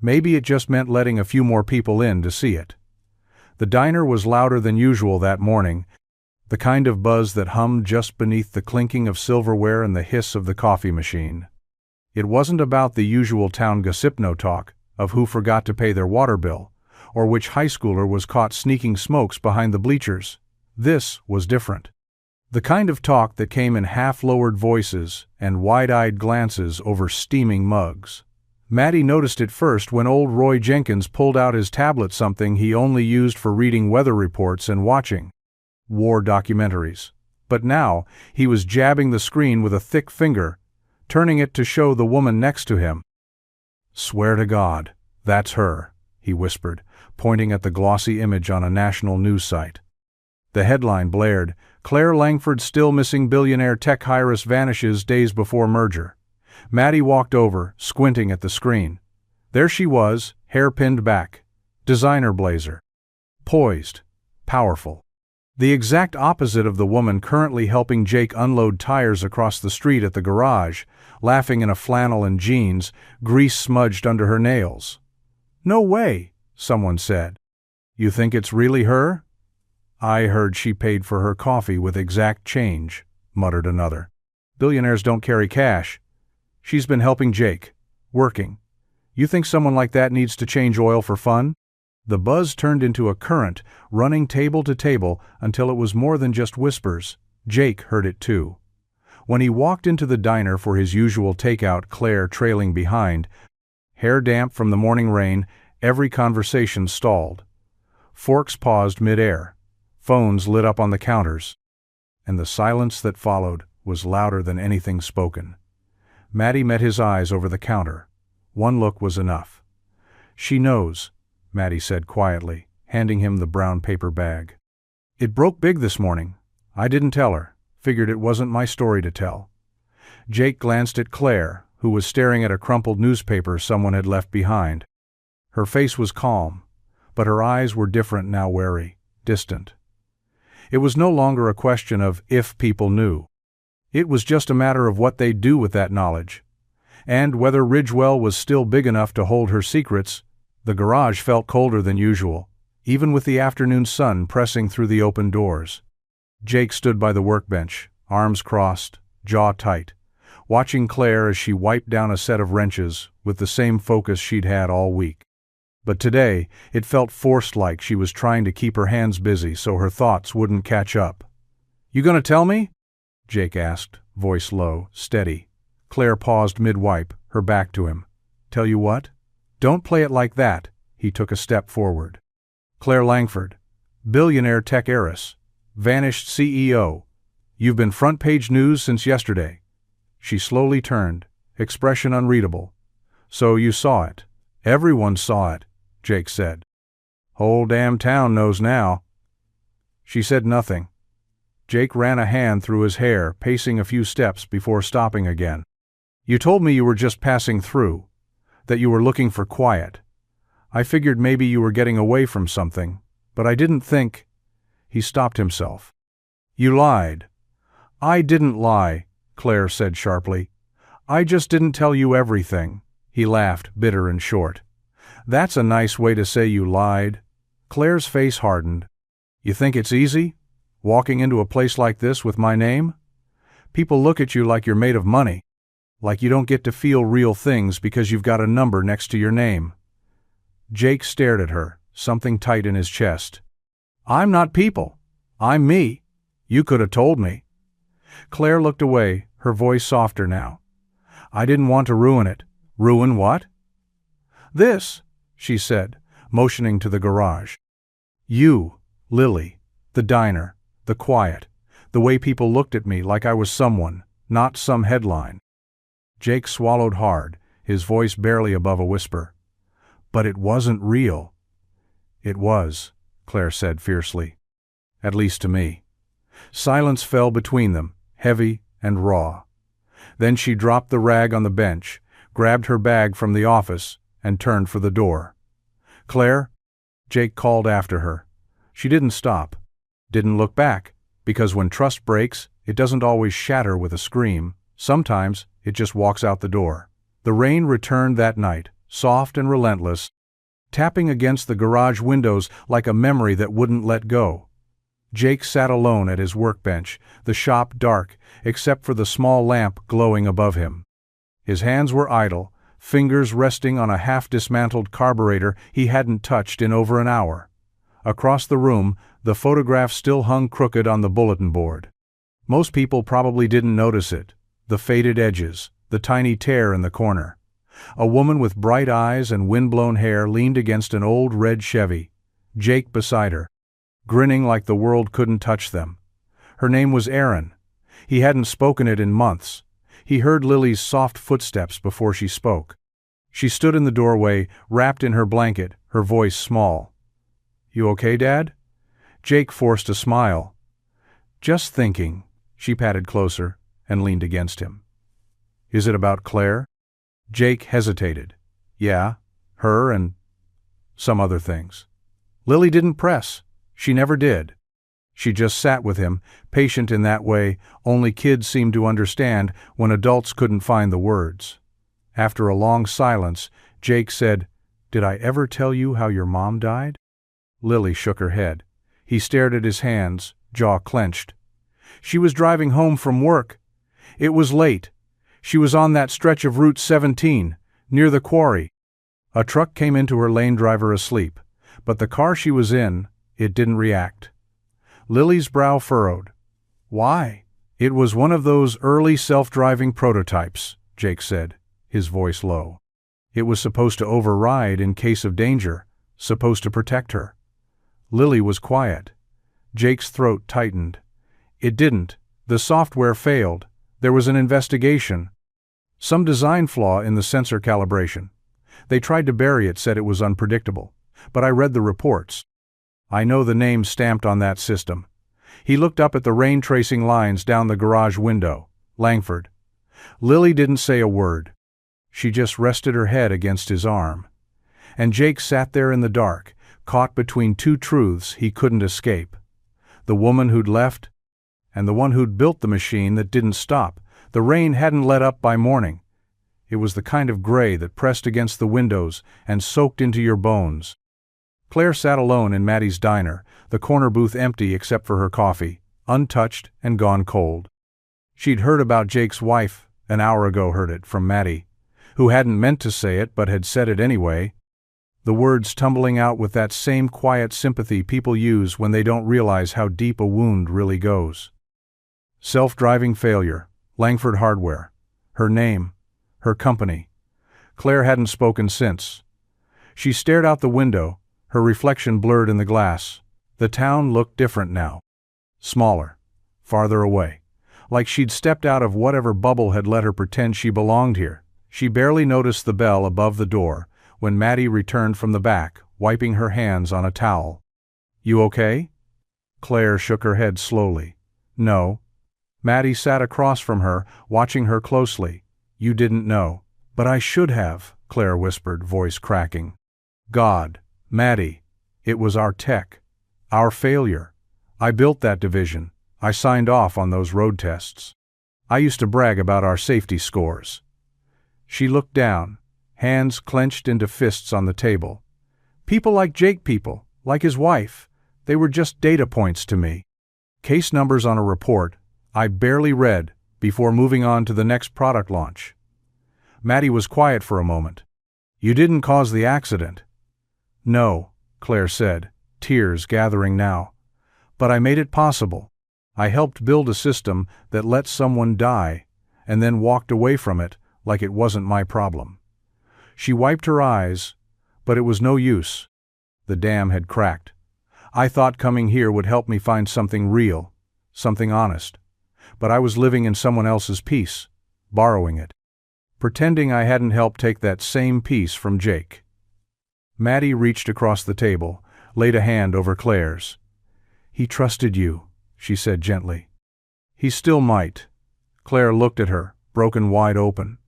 Maybe it just meant letting a few more people in to see it. The diner was louder than usual that morning, the kind of buzz that hummed just beneath the clinking of silverware and the hiss of the coffee machine. It wasn't about the usual town gossipno talk of who forgot to pay their water bill, or which high schooler was caught sneaking smokes behind the bleachers. This was different. The kind of talk that came in half-lowered voices and wide-eyed glances over steaming mugs. Maddie noticed it first when old Roy Jenkins pulled out his tablet, something he only used for reading weather reports and watching war documentaries. But now he was jabbing the screen with a thick finger, turning it to show the woman next to him. "Swear to God, that's her," he whispered, pointing at the glossy image on a national news site. The headline blared, "Claire Langford still missing billionaire tech heiress vanishes days before merger." Maddie walked over, squinting at the screen. There she was, hair pinned back. Designer blazer. Poised. Powerful. The exact opposite of the woman currently helping Jake unload tires across the street at the garage, laughing in a flannel and jeans, grease smudged under her nails. "No way," someone said. "You think it's really her?" "I heard she paid for her coffee with exact change," muttered another. "Billionaires don't carry cash. She's been helping Jake. Working. You think someone like that needs to change oil for fun?" The buzz turned into a current, running table to table until it was more than just whispers. Jake heard it too. When he walked into the diner for his usual takeout, Claire trailing behind, hair damp from the morning rain, every conversation stalled. Forks paused mid-air. Phones lit up on the counters. And the silence that followed was louder than anything spoken. Maddie met his eyes over the counter. One look was enough. "She knows," Maddie said quietly, handing him the brown paper bag. "It broke big this morning. I didn't tell her." Figured it wasn't my story to tell. Jake glanced at Claire, who was staring at a crumpled newspaper someone had left behind. Her face was calm, but her eyes were different now, wary, distant. It was no longer a question of if people knew. It was just a matter of what they'd do with that knowledge. And whether Ridgewell was still big enough to hold her secrets. The garage felt colder than usual, even with the afternoon sun pressing through the open doors. Jake stood by the workbench, arms crossed, jaw tight, watching Claire as she wiped down a set of wrenches with the same focus she'd had all week. But today, it felt forced, like she was trying to keep her hands busy so her thoughts wouldn't catch up. "You gonna tell me?" Jake asked, voice low, steady. Claire paused mid-wipe, her back to him. "Tell you what? Don't play it like that." He took a step forward. "Claire Langford, billionaire tech heiress, vanished CEO. You've been front-page news since yesterday." She slowly turned, expression unreadable. "So you saw it." "Everyone saw it," Jake said. "Whole damn town knows now." She said nothing. Jake ran a hand through his hair, pacing a few steps before stopping again. "You told me you were just passing through, that you were looking for quiet. I figured maybe you were getting away from something, but I didn't think—" He stopped himself. "You lied." "I didn't lie," Claire said sharply. "I just didn't tell you everything." He laughed, bitter and short. "That's a nice way to say you lied." Claire's face hardened. "You think it's easy, walking into a place like this with my name? People look at you like you're made of money, like you don't get to feel real things because you've got a number next to your name." Jake stared at her, something tight in his chest. "I'm not people. I'm me. You could have told me." Claire looked away, her voice softer now. "I didn't want to ruin it." "Ruin what?" "This," she said, motioning to the garage. "You, Lily, the diner, the quiet, the way people looked at me like I was someone, not some headline." Jake swallowed hard, his voice barely above a whisper. "But it wasn't real." "It was," Claire said fiercely. "At least to me." Silence fell between them, heavy and raw. Then she dropped the rag on the bench, grabbed her bag from the office, and turned for the door. "Claire?" Jake called after her. She didn't stop, didn't look back, because when trust breaks, it doesn't always shatter with a scream. Sometimes it just walks out the door. The rain returned that night, soft and relentless, tapping against the garage windows like a memory that wouldn't let go. Jake sat alone at his workbench, the shop dark, except for the small lamp glowing above him. His hands were idle, fingers resting on a half-dismantled carburetor he hadn't touched in over an hour. Across the room, the photograph still hung crooked on the bulletin board. Most people probably didn't notice it, the faded edges, the tiny tear in the corner. A woman with bright eyes and wind-blown hair leaned against an old red Chevy, Jake beside her, grinning like the world couldn't touch them. Her name was Erin. He hadn't spoken it in months. He heard Lily's soft footsteps before she spoke. She stood in the doorway, wrapped in her blanket, her voice small. "You okay, Dad?" Jake forced a smile. "Just thinking." She patted closer and leaned against him. "Is it about Claire?" Jake hesitated. "Yeah, her and some other things." Lily didn't press. She never did. She just sat with him, patient in that way only kids seemed to understand when adults couldn't find the words. After a long silence, Jake said, "Did I ever tell you how your mom died?" Lily shook her head. He stared at his hands, jaw clenched. "She was driving home from work. It was late. She was on that stretch of Route 17, near the quarry. A truck came into her lane, driver asleep, but the car she was in, it didn't react." Lily's brow furrowed. "Why?" "It was one of those early self-driving prototypes," Jake said, his voice low. "It was supposed to override in case of danger, supposed to protect her." Lily was quiet. Jake's throat tightened. "It didn't. The software failed. There was an investigation. Some design flaw in the sensor calibration. They tried to bury it, said it was unpredictable. But I read the reports. I know the name stamped on that system. He looked up at the rain-tracing lines down the garage window. Langford. Lily didn't say a word. She just rested her head against his arm. And Jake sat there in the dark, caught between two truths he couldn't escape. The woman who'd left, and the one who'd built the machine that didn't stop. The rain hadn't let up by morning. It was the kind of gray that pressed against the windows and soaked into your bones. Claire sat alone in Maddie's diner, the corner booth empty except for her coffee, untouched and gone cold. She'd heard about Jake's wife, an hour ago heard it from Maddie, who hadn't meant to say it but had said it anyway. The words tumbling out with that same quiet sympathy people use when they don't realize how deep a wound really goes. Self-driving failure, Langford Hardware. Her name, her company. Claire hadn't spoken since. She stared out the window, her reflection blurred in the glass. The town looked different now. Smaller, farther away. Like she'd stepped out of whatever bubble had let her pretend she belonged here. She barely noticed the bell above the door when Maddie returned from the back, wiping her hands on a towel. "You okay?" Claire shook her head slowly. "No." Maddie sat across from her, watching her closely. "You didn't know." "But I should have," Claire whispered, voice cracking. "God, Maddie, it was our tech. Our failure. I built that division. I signed off on those road tests. I used to brag about our safety scores." She looked down, hands clenched into fists on the table. "People like Jake, people, like his wife, they were just data points to me. Case numbers on a report I barely read before moving on to the next product launch." Maddie was quiet for a moment. "You didn't cause the accident." "No," Claire said, tears gathering now. "But I made it possible. I helped build a system that let someone die, and then walked away from it like it wasn't my problem." She wiped her eyes, but it was no use. The dam had cracked. "I thought coming here would help me find something real, something honest. But I was living in someone else's peace, borrowing it. Pretending I hadn't helped take that same peace from Jake." Maddie reached across the table, laid a hand over Claire's. "He trusted you," she said gently. "He still might." Claire looked at her, broken wide open.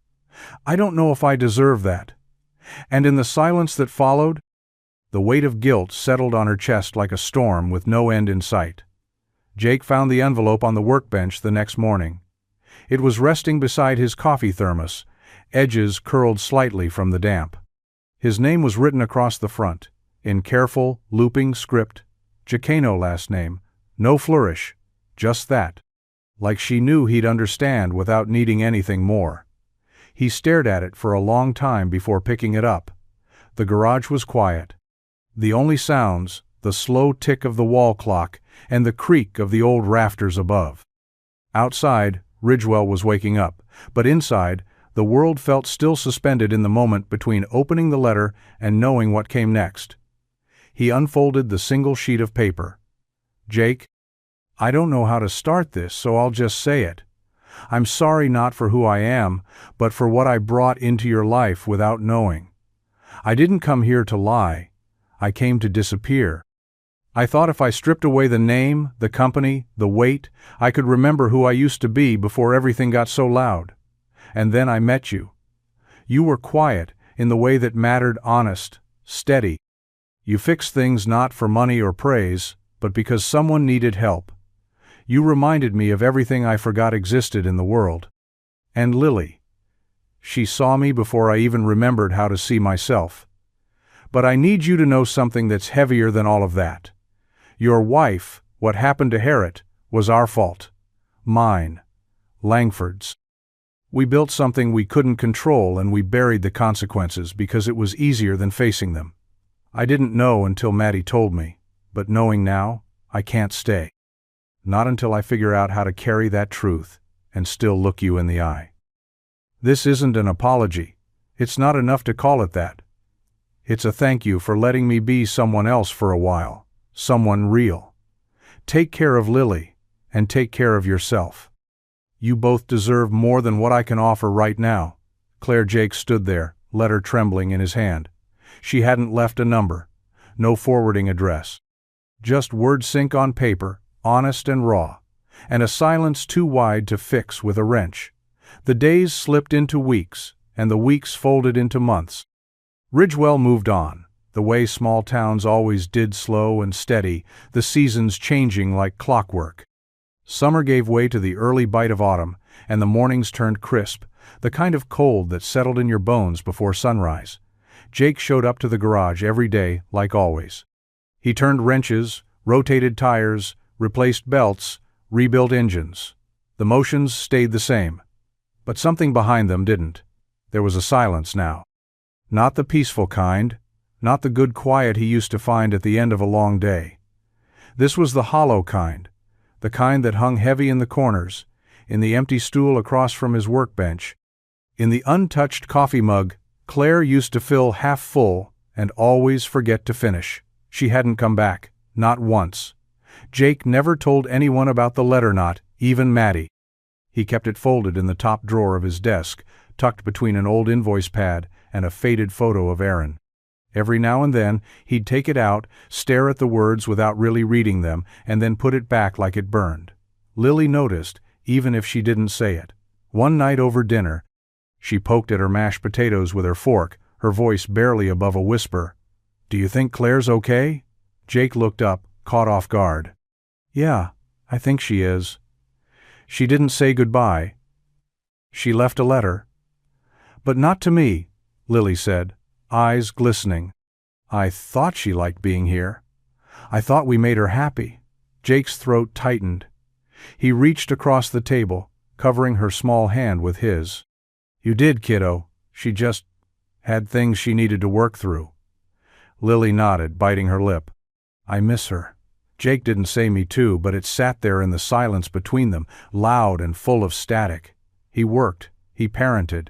"I don't know if I deserve that." And in the silence that followed, the weight of guilt settled on her chest like a storm with no end in sight. Jake found the envelope on the workbench the next morning. It was resting beside his coffee thermos, edges curled slightly from the damp. His name was written across the front, in careful, looping script. Jacano last name, no flourish, just that. Like she knew he'd understand without needing anything more. He stared at it for a long time before picking it up. The garage was quiet. The only sounds, the slow tick of the wall clock and the creak of the old rafters above. Outside, Ridgewell was waking up, but inside, the world felt still suspended in the moment between opening the letter and knowing what came next. He unfolded the single sheet of paper. "Jake, I don't know how to start this, so I'll just say it. I'm sorry not for who I am, but for what I brought into your life without knowing. I didn't come here to lie. I came to disappear. I thought if I stripped away the name, the company, the weight, I could remember who I used to be before everything got so loud. And then I met you. You were quiet, in the way that mattered, honest, steady. You fixed things not for money or praise, but because someone needed help. You reminded me of everything I forgot existed in the world. And Lily. She saw me before I even remembered how to see myself. But I need you to know something that's heavier than all of that. Your wife, what happened to Harriet, was our fault. Mine. Langford's. We built something we couldn't control and we buried the consequences because it was easier than facing them. I didn't know until Maddie told me, but knowing now, I can't stay. Not until I figure out how to carry that truth and still look you in the eye. This isn't an apology. It's not enough to call it that. It's a thank you for letting me be someone else for a while, someone real. Take care of Lily, and take care of yourself. You both deserve more than what I can offer right now." Claire Jake stood there, letter trembling in his hand. She hadn't left a number, no forwarding address. Just word sync on paper, honest and raw, and a silence too wide to fix with a wrench. The days slipped into weeks, and the weeks folded into months. Ridgewell moved on, the way small towns always did, slow and steady, the seasons changing like clockwork. Summer gave way to the early bite of autumn, and the mornings turned crisp, the kind of cold that settled in your bones before sunrise. Jake showed up to the garage every day, like always. He turned wrenches, rotated tires, replaced belts, rebuilt engines. The motions stayed the same. But something behind them didn't. There was a silence now. Not the peaceful kind, not the good quiet he used to find at the end of a long day. This was the hollow kind, the kind that hung heavy in the corners, in the empty stool across from his workbench, in the untouched coffee mug Claire used to fill half full and always forget to finish. She hadn't come back, not once. Jake never told anyone about the letter knot, even Maddie. He kept it folded in the top drawer of his desk, tucked between an old invoice pad and a faded photo of Erin. Every now and then, he'd take it out, stare at the words without really reading them, and then put it back like it burned. Lily noticed, even if she didn't say it. One night over dinner, she poked at her mashed potatoes with her fork, her voice barely above a whisper. "Do you think Claire's okay?" Jake looked up, caught off guard. "Yeah, I think she is. She didn't say goodbye. She left a letter." "But not to me," Lily said, eyes glistening. "I thought she liked being here. I thought we made her happy." Jake's throat tightened. He reached across the table, covering her small hand with his. "You did, kiddo. She just had things she needed to work through." Lily nodded, biting her lip. "I miss her." Jake didn't say me too, but it sat there in the silence between them, loud and full of static. He worked, he parented.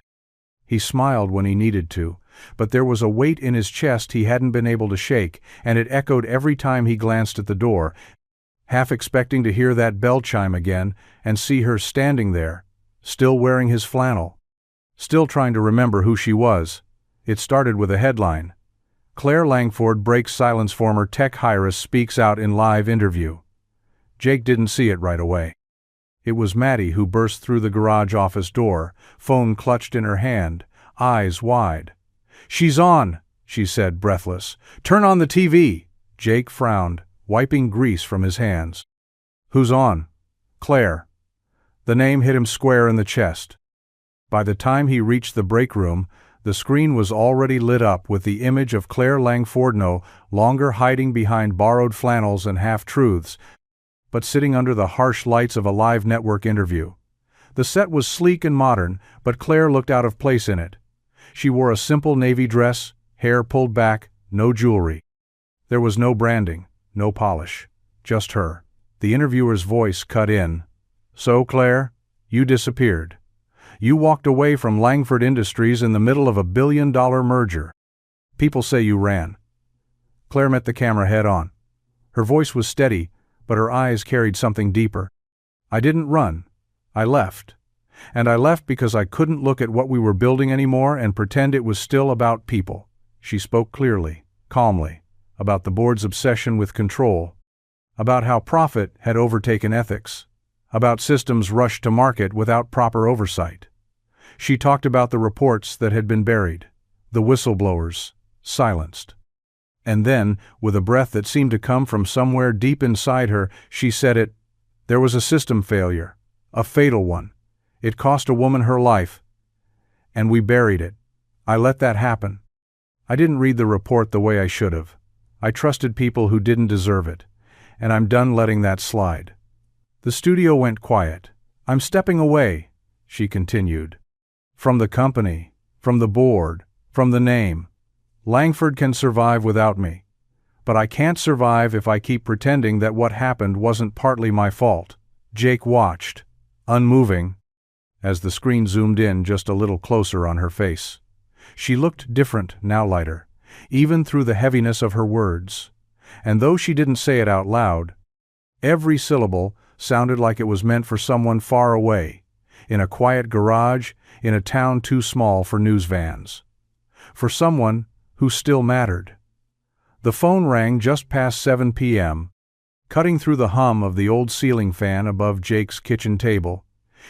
He smiled when he needed to, but there was a weight in his chest he hadn't been able to shake, and it echoed every time he glanced at the door, half expecting to hear that bell chime again and see her standing there, still wearing his flannel, still trying to remember who she was. It started with a headline. Claire Langford breaks silence, former tech heiress speaks out in live interview. Jake didn't see it right away. It was Maddie who burst through the garage office door, phone clutched in her hand, eyes wide. "She's on," she said, breathless. "Turn on the TV." Jake frowned, wiping grease from his hands. "Who's on?" "Claire." The name hit him square in the chest. By the time he reached the break room, the screen was already lit up with the image of Claire Langford, no longer hiding behind borrowed flannels and half-truths, but sitting under the harsh lights of a live network interview. The set was sleek and modern, but Claire looked out of place in it. She wore a simple navy dress, hair pulled back, no jewelry. There was no branding, no polish, just her. The interviewer's voice cut in. "So, Claire, you disappeared. You walked away from Langford Industries in the middle of a billion-dollar merger. People say you ran." Claire met the camera head-on. Her voice was steady, but her eyes carried something deeper. "I didn't run. I left. And I left because I couldn't look at what we were building anymore and pretend it was still about people." She spoke clearly, calmly, about the board's obsession with control, about how profit had overtaken ethics, about systems rushed to market without proper oversight. She talked about the reports that had been buried, the whistleblowers, silenced. And then, with a breath that seemed to come from somewhere deep inside her, she said it. There was a system failure, a fatal one. It cost a woman her life. And we buried it. I let that happen. I didn't read the report the way I should have. I trusted people who didn't deserve it. And I'm done letting that slide. The studio went quiet. "I'm stepping away," she continued. "From the company, from the board, from the name. Langford can survive without me. But I can't survive if I keep pretending that what happened wasn't partly my fault." Jake watched, unmoving, as the screen zoomed in just a little closer on her face. She looked different, now lighter, even through the heaviness of her words. And though she didn't say it out loud, every syllable sounded like it was meant for someone far away, in a quiet garage, in a town too small for news vans. For someone who still mattered. The phone rang just past 7 p.m. cutting through the hum of the old ceiling fan above Jake's kitchen table.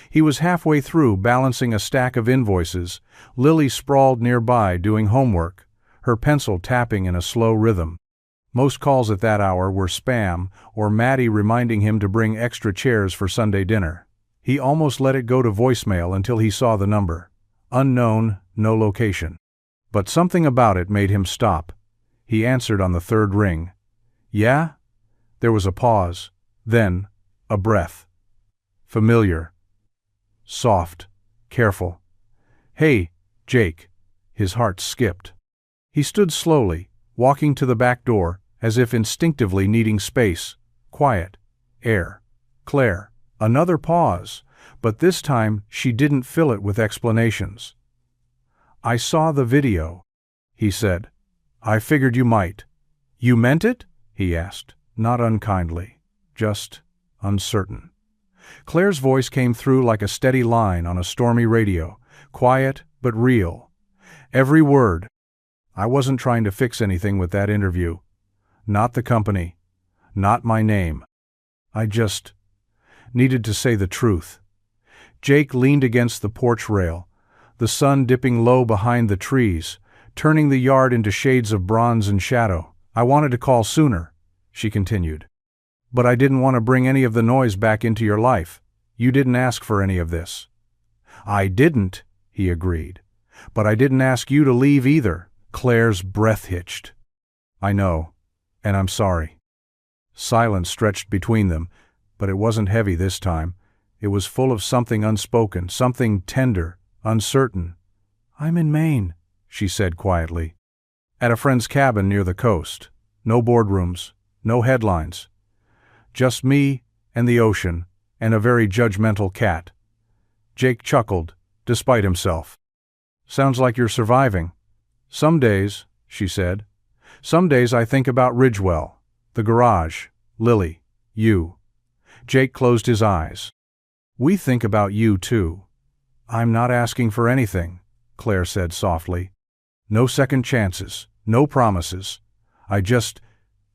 He was halfway through, balancing a stack of invoices. Lily sprawled nearby doing homework, her pencil tapping in a slow rhythm. Most calls at that hour were spam, or Maddie reminding him to bring extra chairs for Sunday dinner. He almost let it go to voicemail until he saw the number. Unknown, no location. But something about it made him stop. He answered on the third ring. Yeah? There was a pause. Then, a breath. Familiar. Soft. Careful. Hey, Jake. His heart skipped. He stood slowly, walking to the back door, as if instinctively needing space. Quiet. Air. Claire. Another pause, but this time she didn't fill it with explanations. I saw the video, he said. I figured you might. You meant it? He asked, not unkindly, just uncertain. Claire's voice came through like a steady line on a stormy radio, quiet but real. Every word. I wasn't trying to fix anything with that interview. Not the company. Not my name. I just needed to say the truth. Jake leaned against the porch rail, the sun dipping low behind the trees, turning the yard into shades of bronze and shadow. I wanted to call sooner, she continued. But I didn't want to bring any of the noise back into your life. You didn't ask for any of this. I didn't, he agreed. But I didn't ask you to leave either. Claire's breath hitched. I know, and I'm sorry. Silence stretched between them, but it wasn't heavy this time. It was full of something unspoken, something tender, uncertain. I'm in Maine, she said quietly. At a friend's cabin near the coast. No boardrooms, no headlines. Just me and the ocean and a very judgmental cat. Jake chuckled, despite himself. Sounds like you're surviving. Some days, she said. Some days I think about Ridgewell, the garage, Lily, you. Jake closed his eyes. We think about you, too. I'm not asking for anything, Claire said softly. No second chances, no promises. I just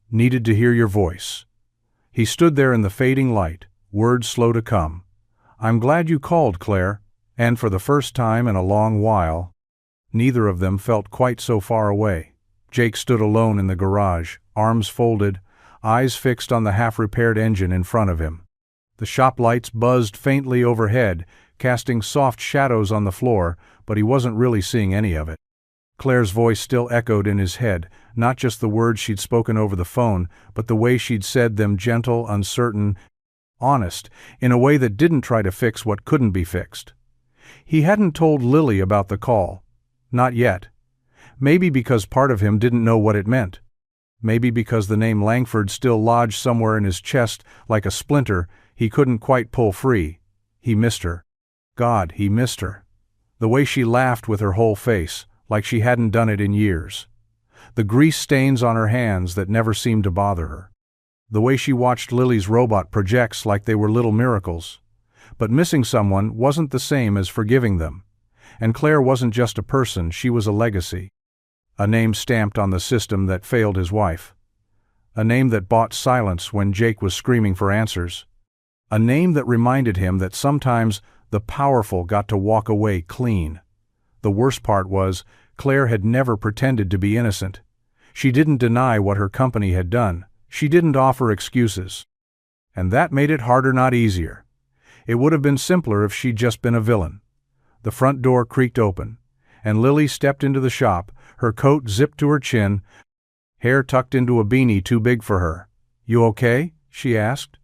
needed to hear your voice. He stood there in the fading light, words slow to come. I'm glad you called, Claire, and for the first time in a long while. Neither of them felt quite so far away. Jake stood alone in the garage, arms folded, eyes fixed on the half-repaired engine in front of him. The shop lights buzzed faintly overhead, casting soft shadows on the floor, but he wasn't really seeing any of it. Claire's voice still echoed in his head, not just the words she'd spoken over the phone, but the way she'd said them, gentle, uncertain, honest, in a way that didn't try to fix what couldn't be fixed. He hadn't told Lily about the call. Not yet. Maybe because part of him didn't know what it meant. Maybe because the name Langford still lodged somewhere in his chest like a splinter he couldn't quite pull free. He missed her. God, he missed her. The way she laughed with her whole face, like she hadn't done it in years. The grease stains on her hands that never seemed to bother her. The way she watched Lily's robot projects like they were little miracles. But missing someone wasn't the same as forgiving them. And Claire wasn't just a person, she was a legacy. A name stamped on the system that failed his wife. A name that bought silence when Jake was screaming for answers. A name that reminded him that sometimes the powerful got to walk away clean. The worst part was, Claire had never pretended to be innocent. She didn't deny what her company had done. She didn't offer excuses. And that made it harder, not easier. It would have been simpler if she'd just been a villain. The front door creaked open, and Lily stepped into the shop, her coat zipped to her chin, hair tucked into a beanie too big for her. You okay? She asked.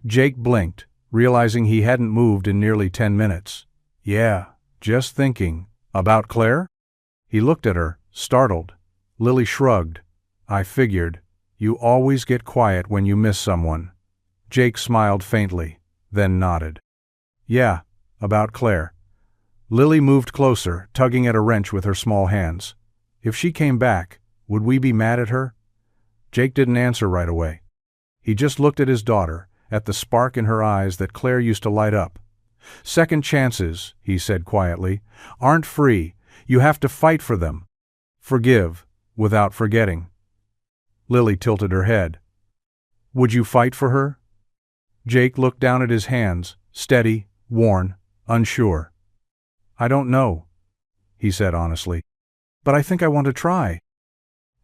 Jake blinked, realizing he hadn't moved in nearly 10 minutes. Yeah, just thinking. About Claire? He looked at her, startled. Lily shrugged. I figured. You always get quiet when you miss someone. Jake smiled faintly, then nodded. Yeah, about Claire. Lily moved closer, tugging at a wrench with her small hands. If she came back, would we be mad at her? Jake didn't answer right away. He just looked at his daughter, at the spark in her eyes that Claire used to light up. Second chances, he said quietly, aren't free. You have to fight for them. Forgive, without forgetting. Lily tilted her head. Would you fight for her? Jake looked down at his hands, steady, worn, unsure. I don't know, he said honestly. But I think I want to try.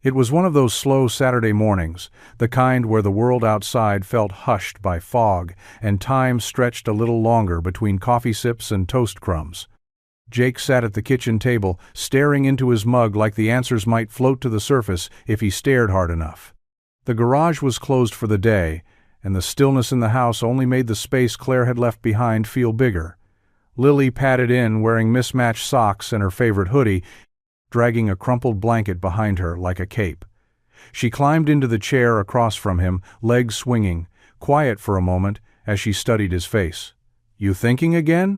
It was one of those slow Saturday mornings, the kind where the world outside felt hushed by fog and time stretched a little longer between coffee sips and toast crumbs. Jake sat at the kitchen table, staring into his mug like the answers might float to the surface if he stared hard enough. The garage was closed for the day, and the stillness in the house only made the space Claire had left behind feel bigger. Lily padded in, wearing mismatched socks and her favorite hoodie, dragging a crumpled blanket behind her like a cape. She climbed into the chair across from him, legs swinging, quiet for a moment as she studied his face. "You thinking again?"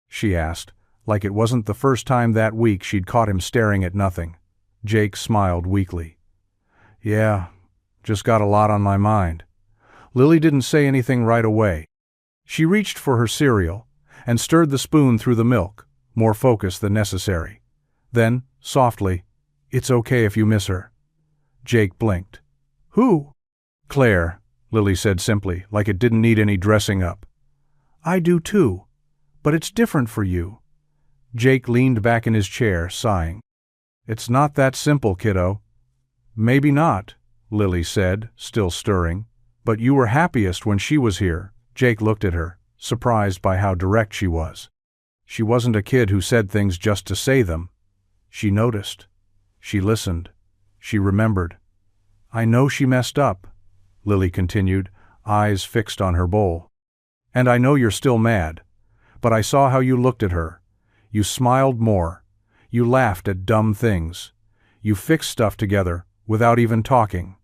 she asked, like it wasn't the first time that week she'd caught him staring at nothing. Jake smiled weakly. "Yeah, just got a lot on my mind." Lily didn't say anything right away. She reached for her cereal and stirred the spoon through the milk, more focused than necessary. Then, softly, "It's okay if you miss her." Jake blinked. "Who?" "Claire," Lily said simply, like it didn't need any dressing up. "I do too, but it's different for you." Jake leaned back in his chair, sighing. "It's not that simple, kiddo." "Maybe not," Lily said, still stirring. "But you were happiest when she was here." Jake looked at her, surprised by how direct she was. She wasn't a kid who said things just to say them. She noticed. She listened. She remembered. "I know she messed up," Lily continued, eyes fixed on her bowl. "And I know you're still mad. But I saw how you looked at her. You smiled more. You laughed at dumb things. You fixed stuff together, without even talking."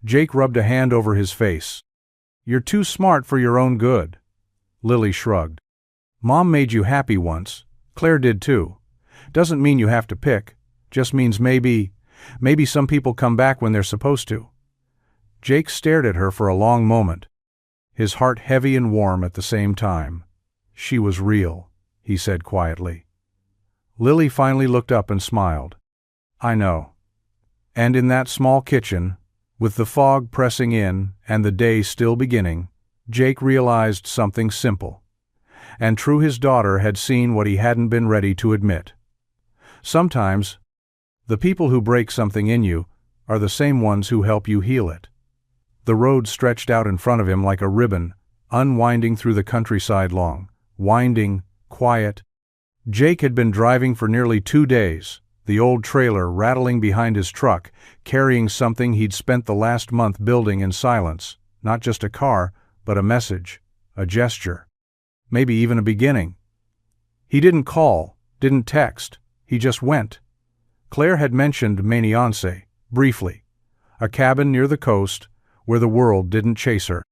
Jake rubbed a hand over his face. "You're too smart for your own good." Lily shrugged. "Mom made you happy once. Claire did too. Doesn't mean you have to pick. Just means maybe some people come back when they're supposed to." Jake stared at her for a long moment, his heart heavy and warm at the same time. "She was real," he said quietly. Lily finally looked up and smiled. "I know." And in that small kitchen, with the fog pressing in and the day still beginning, Jake realized something simple. And true, his daughter had seen what he hadn't been ready to admit. Sometimes, the people who break something in you are the same ones who help you heal it. The road stretched out in front of him like a ribbon, unwinding through the countryside long, winding, quiet. Jake had been driving for nearly 2 days, the old trailer rattling behind his truck, carrying something he'd spent the last month building in silence, not just a car, but a message, a gesture, maybe even a beginning. He didn't call, didn't text, he just went. Claire had mentioned Maniance, briefly, a cabin near the coast where the world didn't chase her.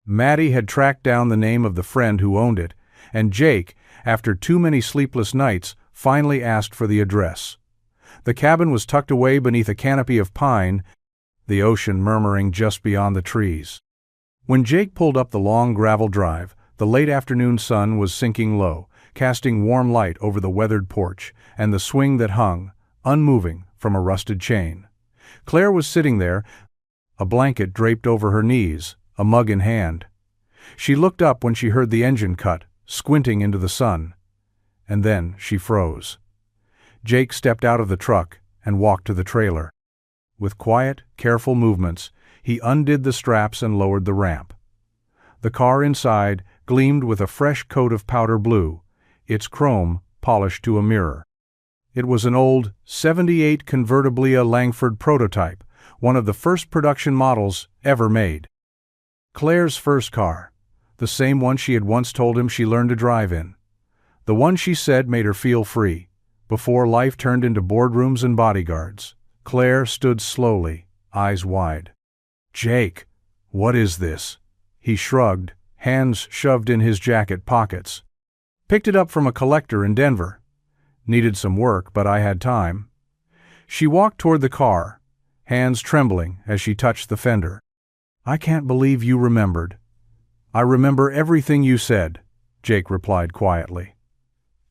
Maddie had tracked down the name of the friend who owned it, and Jake, after too many sleepless nights, finally asked for the address. The cabin was tucked away beneath a canopy of pine, the ocean murmuring just beyond the trees. When Jake pulled up the long gravel drive, the late afternoon sun was sinking low, casting warm light over the weathered porch and the swing that hung, unmoving, from a rusted chain. Claire was sitting there, a blanket draped over her knees, a mug in hand. She looked up when she heard the engine cut, squinting into the sun. And then she froze. Jake stepped out of the truck and walked to the trailer. With quiet, careful movements, he undid the straps and lowered the ramp. The car inside gleamed with a fresh coat of powder blue, its chrome polished to a mirror. It was an old '78 Convertiblia Langford prototype, one of the first production models ever made. Claire's first car, the same one she had once told him she learned to drive in. The one she said made her feel free, before life turned into boardrooms and bodyguards. Claire stood slowly, eyes wide. "Jake, what is this?" He shrugged, hands shoved in his jacket pockets. "Picked it up from a collector in Denver. Needed some work, but I had time." She walked toward the car, hands trembling as she touched the fender. "I can't believe you remembered." "I remember everything you said," Jake replied quietly.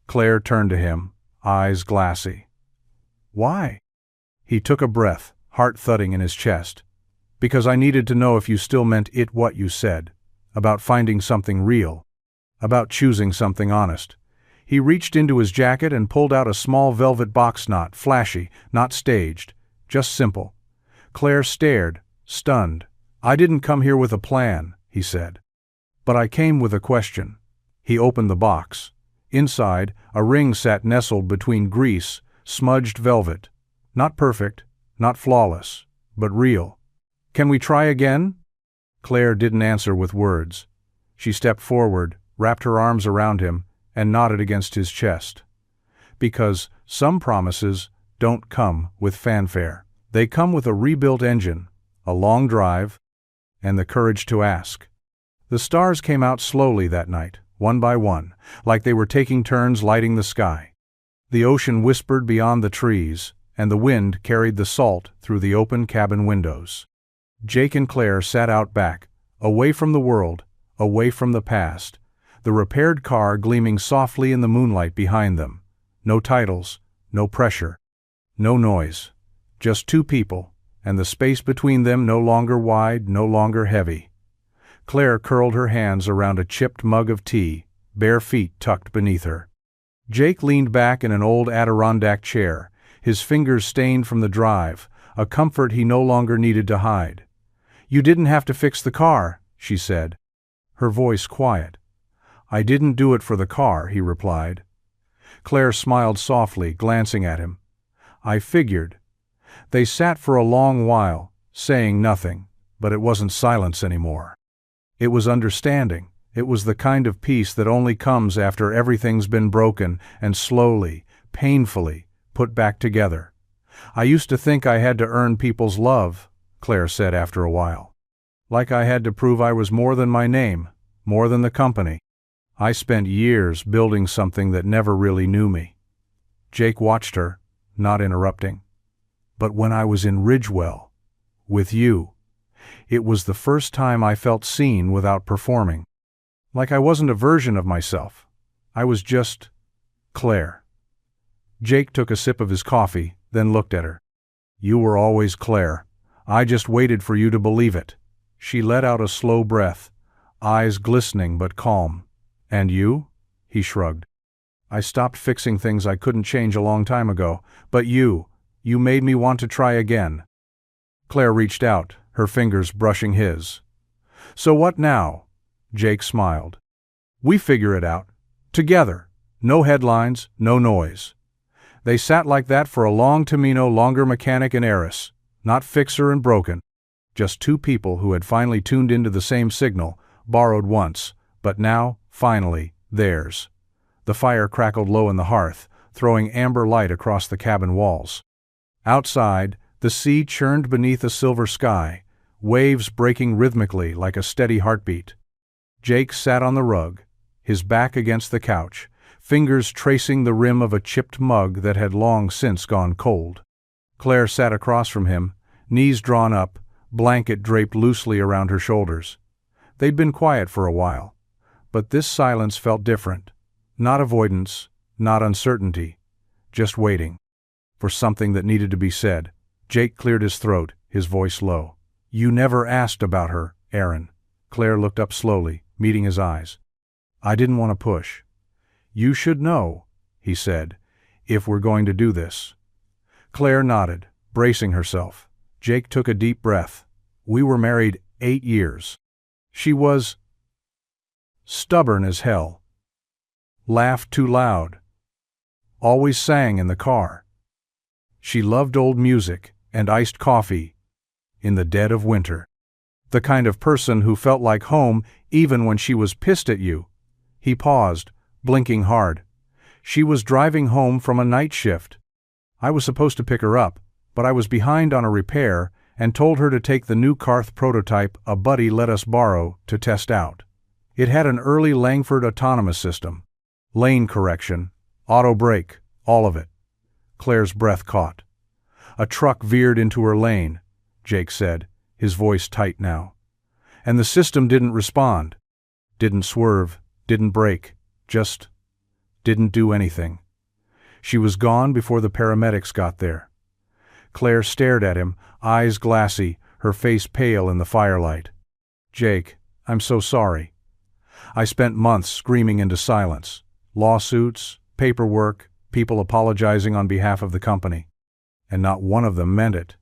Claire turned to him, eyes glassy. "Why?" He took a breath, heart thudding in his chest. Because I needed to know if you still meant it what you said. About finding something real. About choosing something honest. He reached into his jacket and pulled out a small velvet box, not flashy, not staged, just simple. Claire stared, stunned. I didn't come here with a plan, he said. But I came with a question. He opened the box. Inside, a ring sat nestled between grease, smudged velvet. Not perfect, not flawless, but real. Can we try again? Claire didn't answer with words. She stepped forward, wrapped her arms around him, and nodded against his chest. Because some promises don't come with fanfare. They come with a rebuilt engine, a long drive, and the courage to ask. The stars came out slowly that night, one by one, like they were taking turns lighting the sky. The ocean whispered beyond the trees, and the wind carried the salt through the open cabin windows. Jake and Claire sat out back, away from the world, away from the past, the repaired car gleaming softly in the moonlight behind them. No titles, no pressure, no noise. Just two people, and the space between them no longer wide, no longer heavy. Claire curled her hands around a chipped mug of tea, bare feet tucked beneath her. Jake leaned back in an old Adirondack chair, his fingers stained from the drive, a comfort he no longer needed to hide. You didn't have to fix the car, she said. Her voice quiet. I didn't do it for the car, he replied. Claire smiled softly, glancing at him. I figured. They sat for a long while, saying nothing, but it wasn't silence anymore. It was understanding. It was the kind of peace that only comes after everything's been broken and slowly, painfully, put back together. I used to think I had to earn people's love, Claire said after a while. Like I had to prove I was more than my name, more than the company. I spent years building something that never really knew me. Jake watched her, not interrupting. But when I was in Ridgewell, with you, it was the first time I felt seen without performing. Like I wasn't a version of myself. I was just Claire. Jake took a sip of his coffee, then looked at her. You were always Claire. I just waited for you to believe it. She let out a slow breath, eyes glistening but calm. And you? He shrugged. I stopped fixing things I couldn't change a long time ago, but you made me want to try again. Claire reached out, her fingers brushing his. So what now? Jake smiled. We figure it out. Together. No headlines, no noise. They sat like that for a long time, no longer mechanic and heiress, not fixer and broken. Just two people who had finally tuned into the same signal, borrowed once, but now, finally, theirs. The fire crackled low in the hearth, throwing amber light across the cabin walls. Outside, the sea churned beneath a silver sky, waves breaking rhythmically like a steady heartbeat. Jake sat on the rug, his back against the couch, fingers tracing the rim of a chipped mug that had long since gone cold. Claire sat across from him, knees drawn up, blanket draped loosely around her shoulders. They'd been quiet for a while, but this silence felt different. Not avoidance, not uncertainty, just waiting. For something that needed to be said. Jake cleared his throat, his voice low. You never asked about her, Aaron. Claire looked up slowly, meeting his eyes. I didn't want to push. You should know, he said, if we're going to do this. Claire nodded, bracing herself. Jake took a deep breath. We were married 8 years. She was stubborn as hell. Laughed too loud. Always sang in the car. She loved old music and iced coffee in the dead of winter. The kind of person who felt like home even when she was pissed at you. He paused, blinking hard. She was driving home from a night shift. I was supposed to pick her up, but I was behind on a repair and told her to take the new Karth prototype a buddy let us borrow to test out. It had an early Langford autonomous system. Lane correction, auto brake, all of it. Claire's breath caught. A truck veered into her lane, Jake said, his voice tight now. And the system didn't respond. Didn't swerve, didn't brake, just didn't do anything. She was gone before the paramedics got there. Claire stared at him, eyes glassy, her face pale in the firelight. "Jake, I'm so sorry. I spent months screaming into silence. Lawsuits, paperwork, people apologizing on behalf of the company. And not one of them meant it."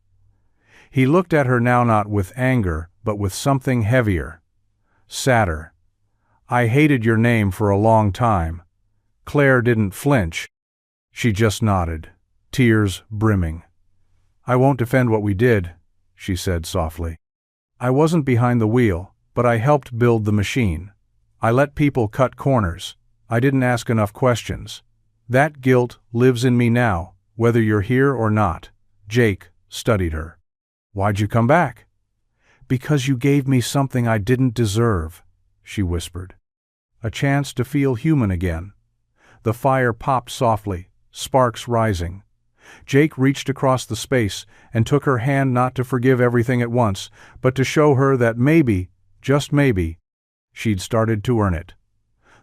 He looked at her now, not with anger, but with something heavier, sadder. "I hated your name for a long time." Claire didn't flinch. She just nodded, tears brimming. "I won't defend what we did," she said softly. "I wasn't behind the wheel, but I helped build the machine. I let people cut corners. I didn't ask enough questions. That guilt lives in me now, whether you're here or not." Jake studied her. "Why'd you come back?" "Because you gave me something I didn't deserve," she whispered. "A chance to feel human again." The fire popped softly, sparks rising. Jake reached across the space and took her hand, not to forgive everything at once, but to show her that maybe, just maybe, she'd started to earn it.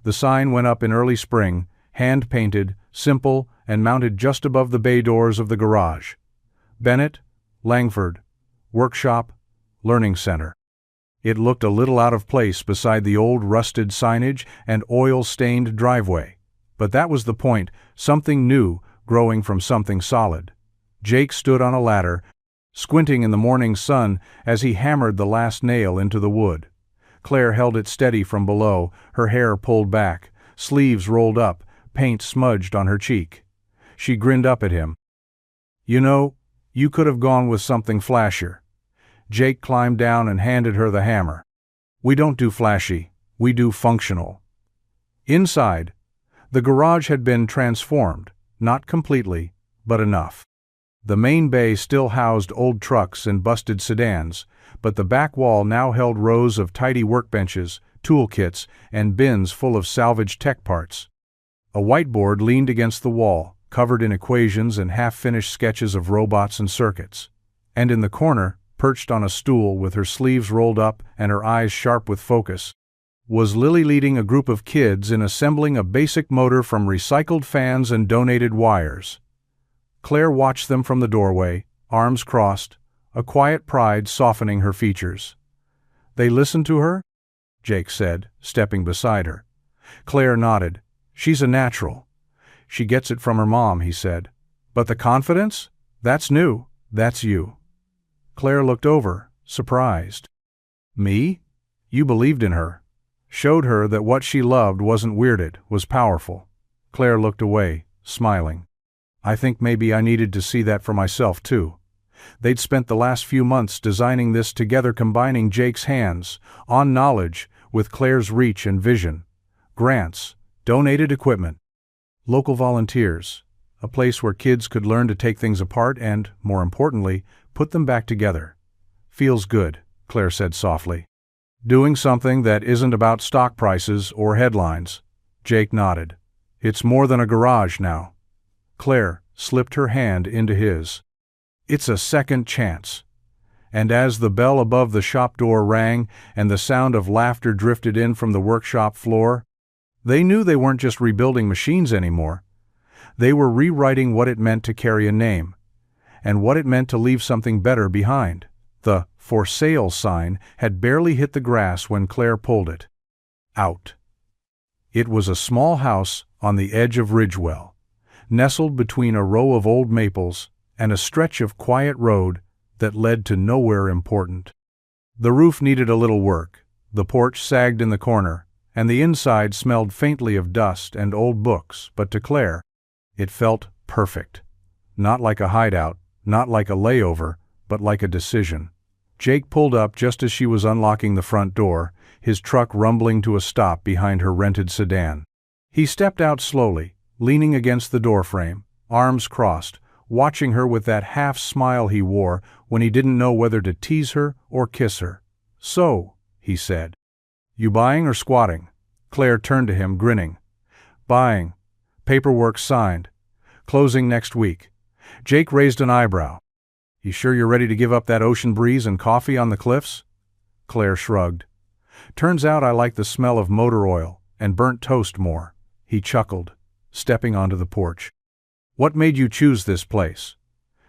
The sign went up in early spring, hand-painted, simple, and mounted just above the bay doors of the garage. Bennett, Langford, Workshop, Learning Center. It looked a little out of place beside the old rusted signage and oil-stained driveway. But that was the point, something new growing from something solid. Jake stood on a ladder, squinting in the morning sun as he hammered the last nail into the wood. Claire held it steady from below, her hair pulled back, sleeves rolled up, paint smudged on her cheek. She grinned up at him. "You know, you could have gone with something flashier." Jake climbed down and handed her the hammer. "We don't do flashy, we do functional." Inside, the garage had been transformed, not completely, but enough. The main bay still housed old trucks and busted sedans, but the back wall now held rows of tidy workbenches, toolkits, and bins full of salvaged tech parts. A whiteboard leaned against the wall, covered in equations and half-finished sketches of robots and circuits. And in the corner, perched on a stool with her sleeves rolled up and her eyes sharp with focus, was Lily, leading a group of kids in assembling a basic motor from recycled fans and donated wires. Claire watched them from the doorway, arms crossed, a quiet pride softening her features. "They listened to her?" Jake said, stepping beside her. Claire nodded. "She's a natural. She gets it from her mom," he said. "But the confidence? That's new. That's you." Claire looked over, surprised. "Me? You believed in her. Showed her that what she loved wasn't weirded, was powerful." Claire looked away, smiling. "I think maybe I needed to see that for myself, too." They'd spent the last few months designing this together, combining Jake's hands-on knowledge with Claire's reach and vision. Grants, donated equipment, local volunteers, a place where kids could learn to take things apart and, more importantly, put them back together. "Feels good," Claire said softly. "Doing something that isn't about stock prices or headlines." Jake nodded. "It's more than a garage now." Claire slipped her hand into his. "It's a second chance." And as the bell above the shop door rang and the sound of laughter drifted in from the workshop floor, they knew they weren't just rebuilding machines anymore. They were rewriting what it meant to carry a name, and what it meant to leave something better behind. The "For Sale" sign had barely hit the grass when Claire pulled it out. It was a small house on the edge of Ridgewell, nestled between a row of old maples and a stretch of quiet road that led to nowhere important. The roof needed a little work, the porch sagged in the corner, and the inside smelled faintly of dust and old books, but to Claire, it felt perfect. Not like a hideout, not like a layover, but like a decision. Jake pulled up just as she was unlocking the front door, his truck rumbling to a stop behind her rented sedan. He stepped out slowly, leaning against the doorframe, arms crossed, watching her with that half-smile he wore when he didn't know whether to tease her or kiss her. "So," he said. "You buying or squatting?" Claire turned to him, grinning. "Buying. Paperwork signed. Closing next week." Jake raised an eyebrow. "You sure you're ready to give up that ocean breeze and coffee on the cliffs?" Claire shrugged. "Turns out I like the smell of motor oil and burnt toast more." He chuckled, stepping onto the porch. "What made you choose this place?"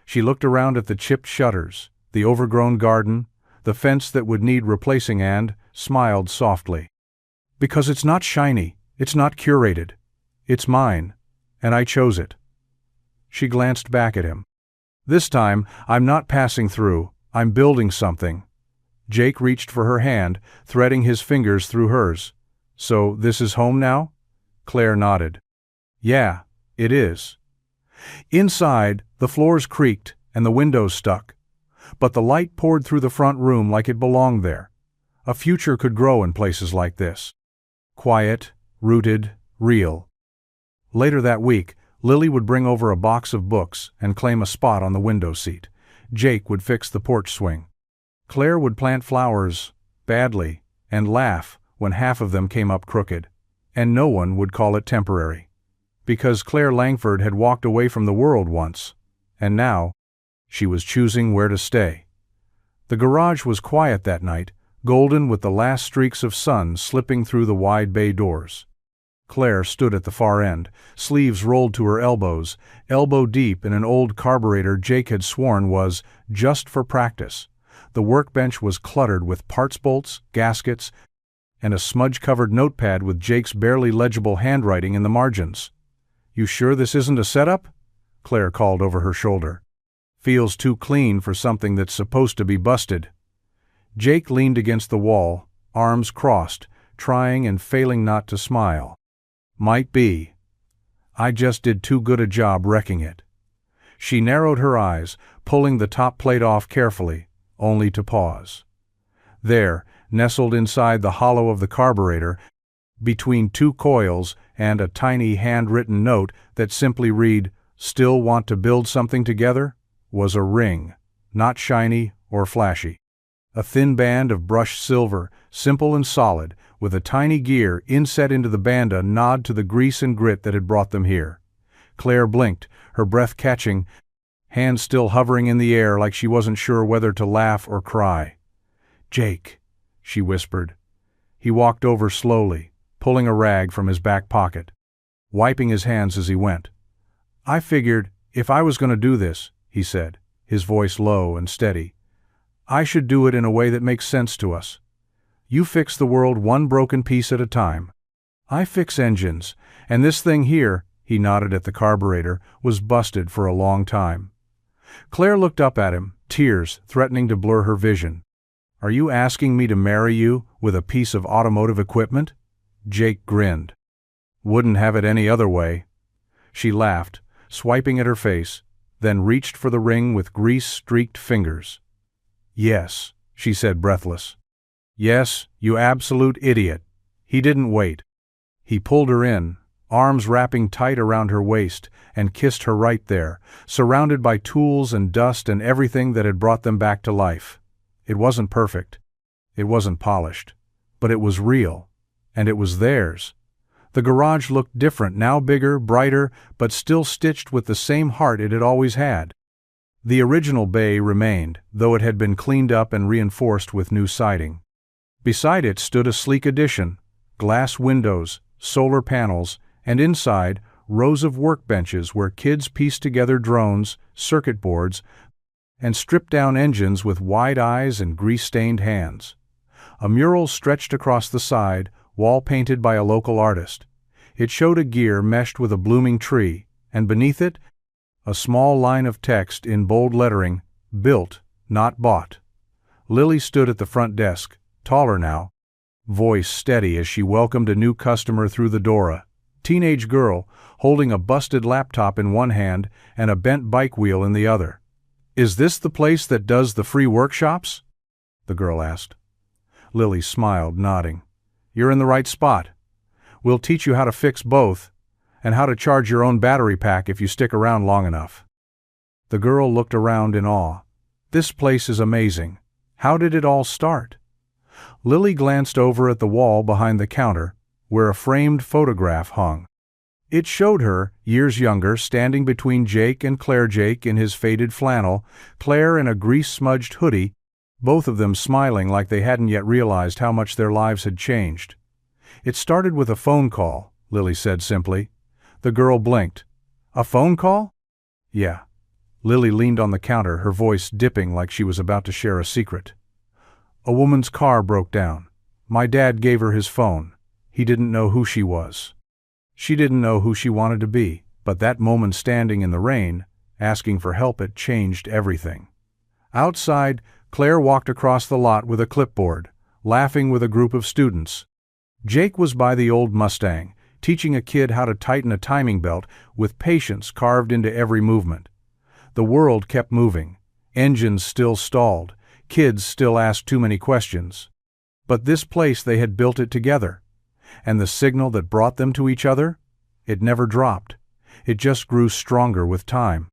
She looked around at the chipped shutters, the overgrown garden, the fence that would need replacing, and smiled softly. Because it's not shiny, it's not curated. It's mine, and I chose it. She glanced back at him. This time, I'm not passing through, I'm building something. Jake reached for her hand, threading his fingers through hers. So, this is home now? Claire nodded. Yeah, it is. Inside, the floors creaked and the windows stuck, but the light poured through the front room like it belonged there. A future could grow in places like this. Quiet, rooted, real. Later that week, Lily would bring over a box of books and claim a spot on the window seat. Jake would fix the porch swing. Claire would plant flowers, badly, and laugh when half of them came up crooked. And no one would call it temporary. Because Claire Langford had walked away from the world once, and now, she was choosing where to stay. The garage was quiet that night, golden with the last streaks of sun slipping through the wide bay doors. Claire stood at the far end, sleeves rolled to her elbows, elbow deep in an old carburetor Jake had sworn was just for practice. The workbench was cluttered with parts bolts, gaskets, and a smudge-covered notepad with Jake's barely legible handwriting in the margins. You sure this isn't a setup? Claire called over her shoulder. Feels too clean for something that's supposed to be busted. Jake leaned against the wall, arms crossed, trying and failing not to smile. Might be. I just did too good a job wrecking it. She narrowed her eyes, pulling the top plate off carefully, only to pause. There, nestled inside the hollow of the carburetor, between two coils and a tiny handwritten note that simply read, "Still want to build something together?" was a ring, not shiny or flashy. A thin band of brushed silver, simple and solid, with a tiny gear inset into the band, a nod to the grease and grit that had brought them here. Claire blinked, her breath catching, hands still hovering in the air like she wasn't sure whether to laugh or cry. "Jake," she whispered. He walked over slowly, pulling a rag from his back pocket, wiping his hands as he went. "I figured, if I was going to do this," he said, his voice low and steady, "I should do it in a way that makes sense to us. You fix the world one broken piece at a time. I fix engines, and this thing here," he nodded at the carburetor, "was busted for a long time." Claire looked up at him, tears threatening to blur her vision. "Are you asking me to marry you with a piece of automotive equipment?" Jake grinned. "Wouldn't have it any other way." She laughed, swiping at her face, then reached for the ring with grease-streaked fingers. "Yes," she said, breathless. "Yes, you absolute idiot." He didn't wait. He pulled her in, arms wrapping tight around her waist, and kissed her right there, surrounded by tools and dust and everything that had brought them back to life. It wasn't perfect. It wasn't polished. But it was real. And it was theirs. The garage looked different, now bigger, brighter, but still stitched with the same heart it had always had. The original bay remained, though it had been cleaned up and reinforced with new siding. Beside it stood a sleek addition, glass windows, solar panels, and inside, rows of workbenches where kids pieced together drones, circuit boards, and stripped down engines with wide eyes and grease-stained hands. A mural stretched across the side, wall painted by a local artist. It showed a gear meshed with a blooming tree, and beneath it, a small line of text in bold lettering, "Built, not bought." Lily stood at the front desk, taller now, voice steady as she welcomed a new customer through the door, a teenage girl holding a busted laptop in one hand and a bent bike wheel in the other. "Is this the place that does the free workshops?" the girl asked. Lily smiled, nodding. "You're in the right spot. We'll teach you how to fix both, and how to charge your own battery pack if you stick around long enough." The girl looked around in awe. "This place is amazing. How did it all start?" Lily glanced over at the wall behind the counter, where a framed photograph hung. It showed her, years younger, standing between Jake and Claire. Jake in his faded flannel, Claire in a grease-smudged hoodie, both of them smiling like they hadn't yet realized how much their lives had changed. "It started with a phone call," Lily said simply. The girl blinked. "A phone call?" "Yeah." Lily leaned on the counter, her voice dipping like she was about to share a secret. A woman's car broke down. My dad gave her his phone. He didn't know who she was. She didn't know who she wanted to be, but that moment standing in the rain, asking for help, it changed everything. Outside, Claire walked across the lot with a clipboard, laughing with a group of students. Jake was by the old Mustang, teaching a kid how to tighten a timing belt with patience carved into every movement. The world kept moving. Engines still stalled. Kids still asked too many questions. But this place, they had built it together. And the signal that brought them to each other? It never dropped. It just grew stronger with time.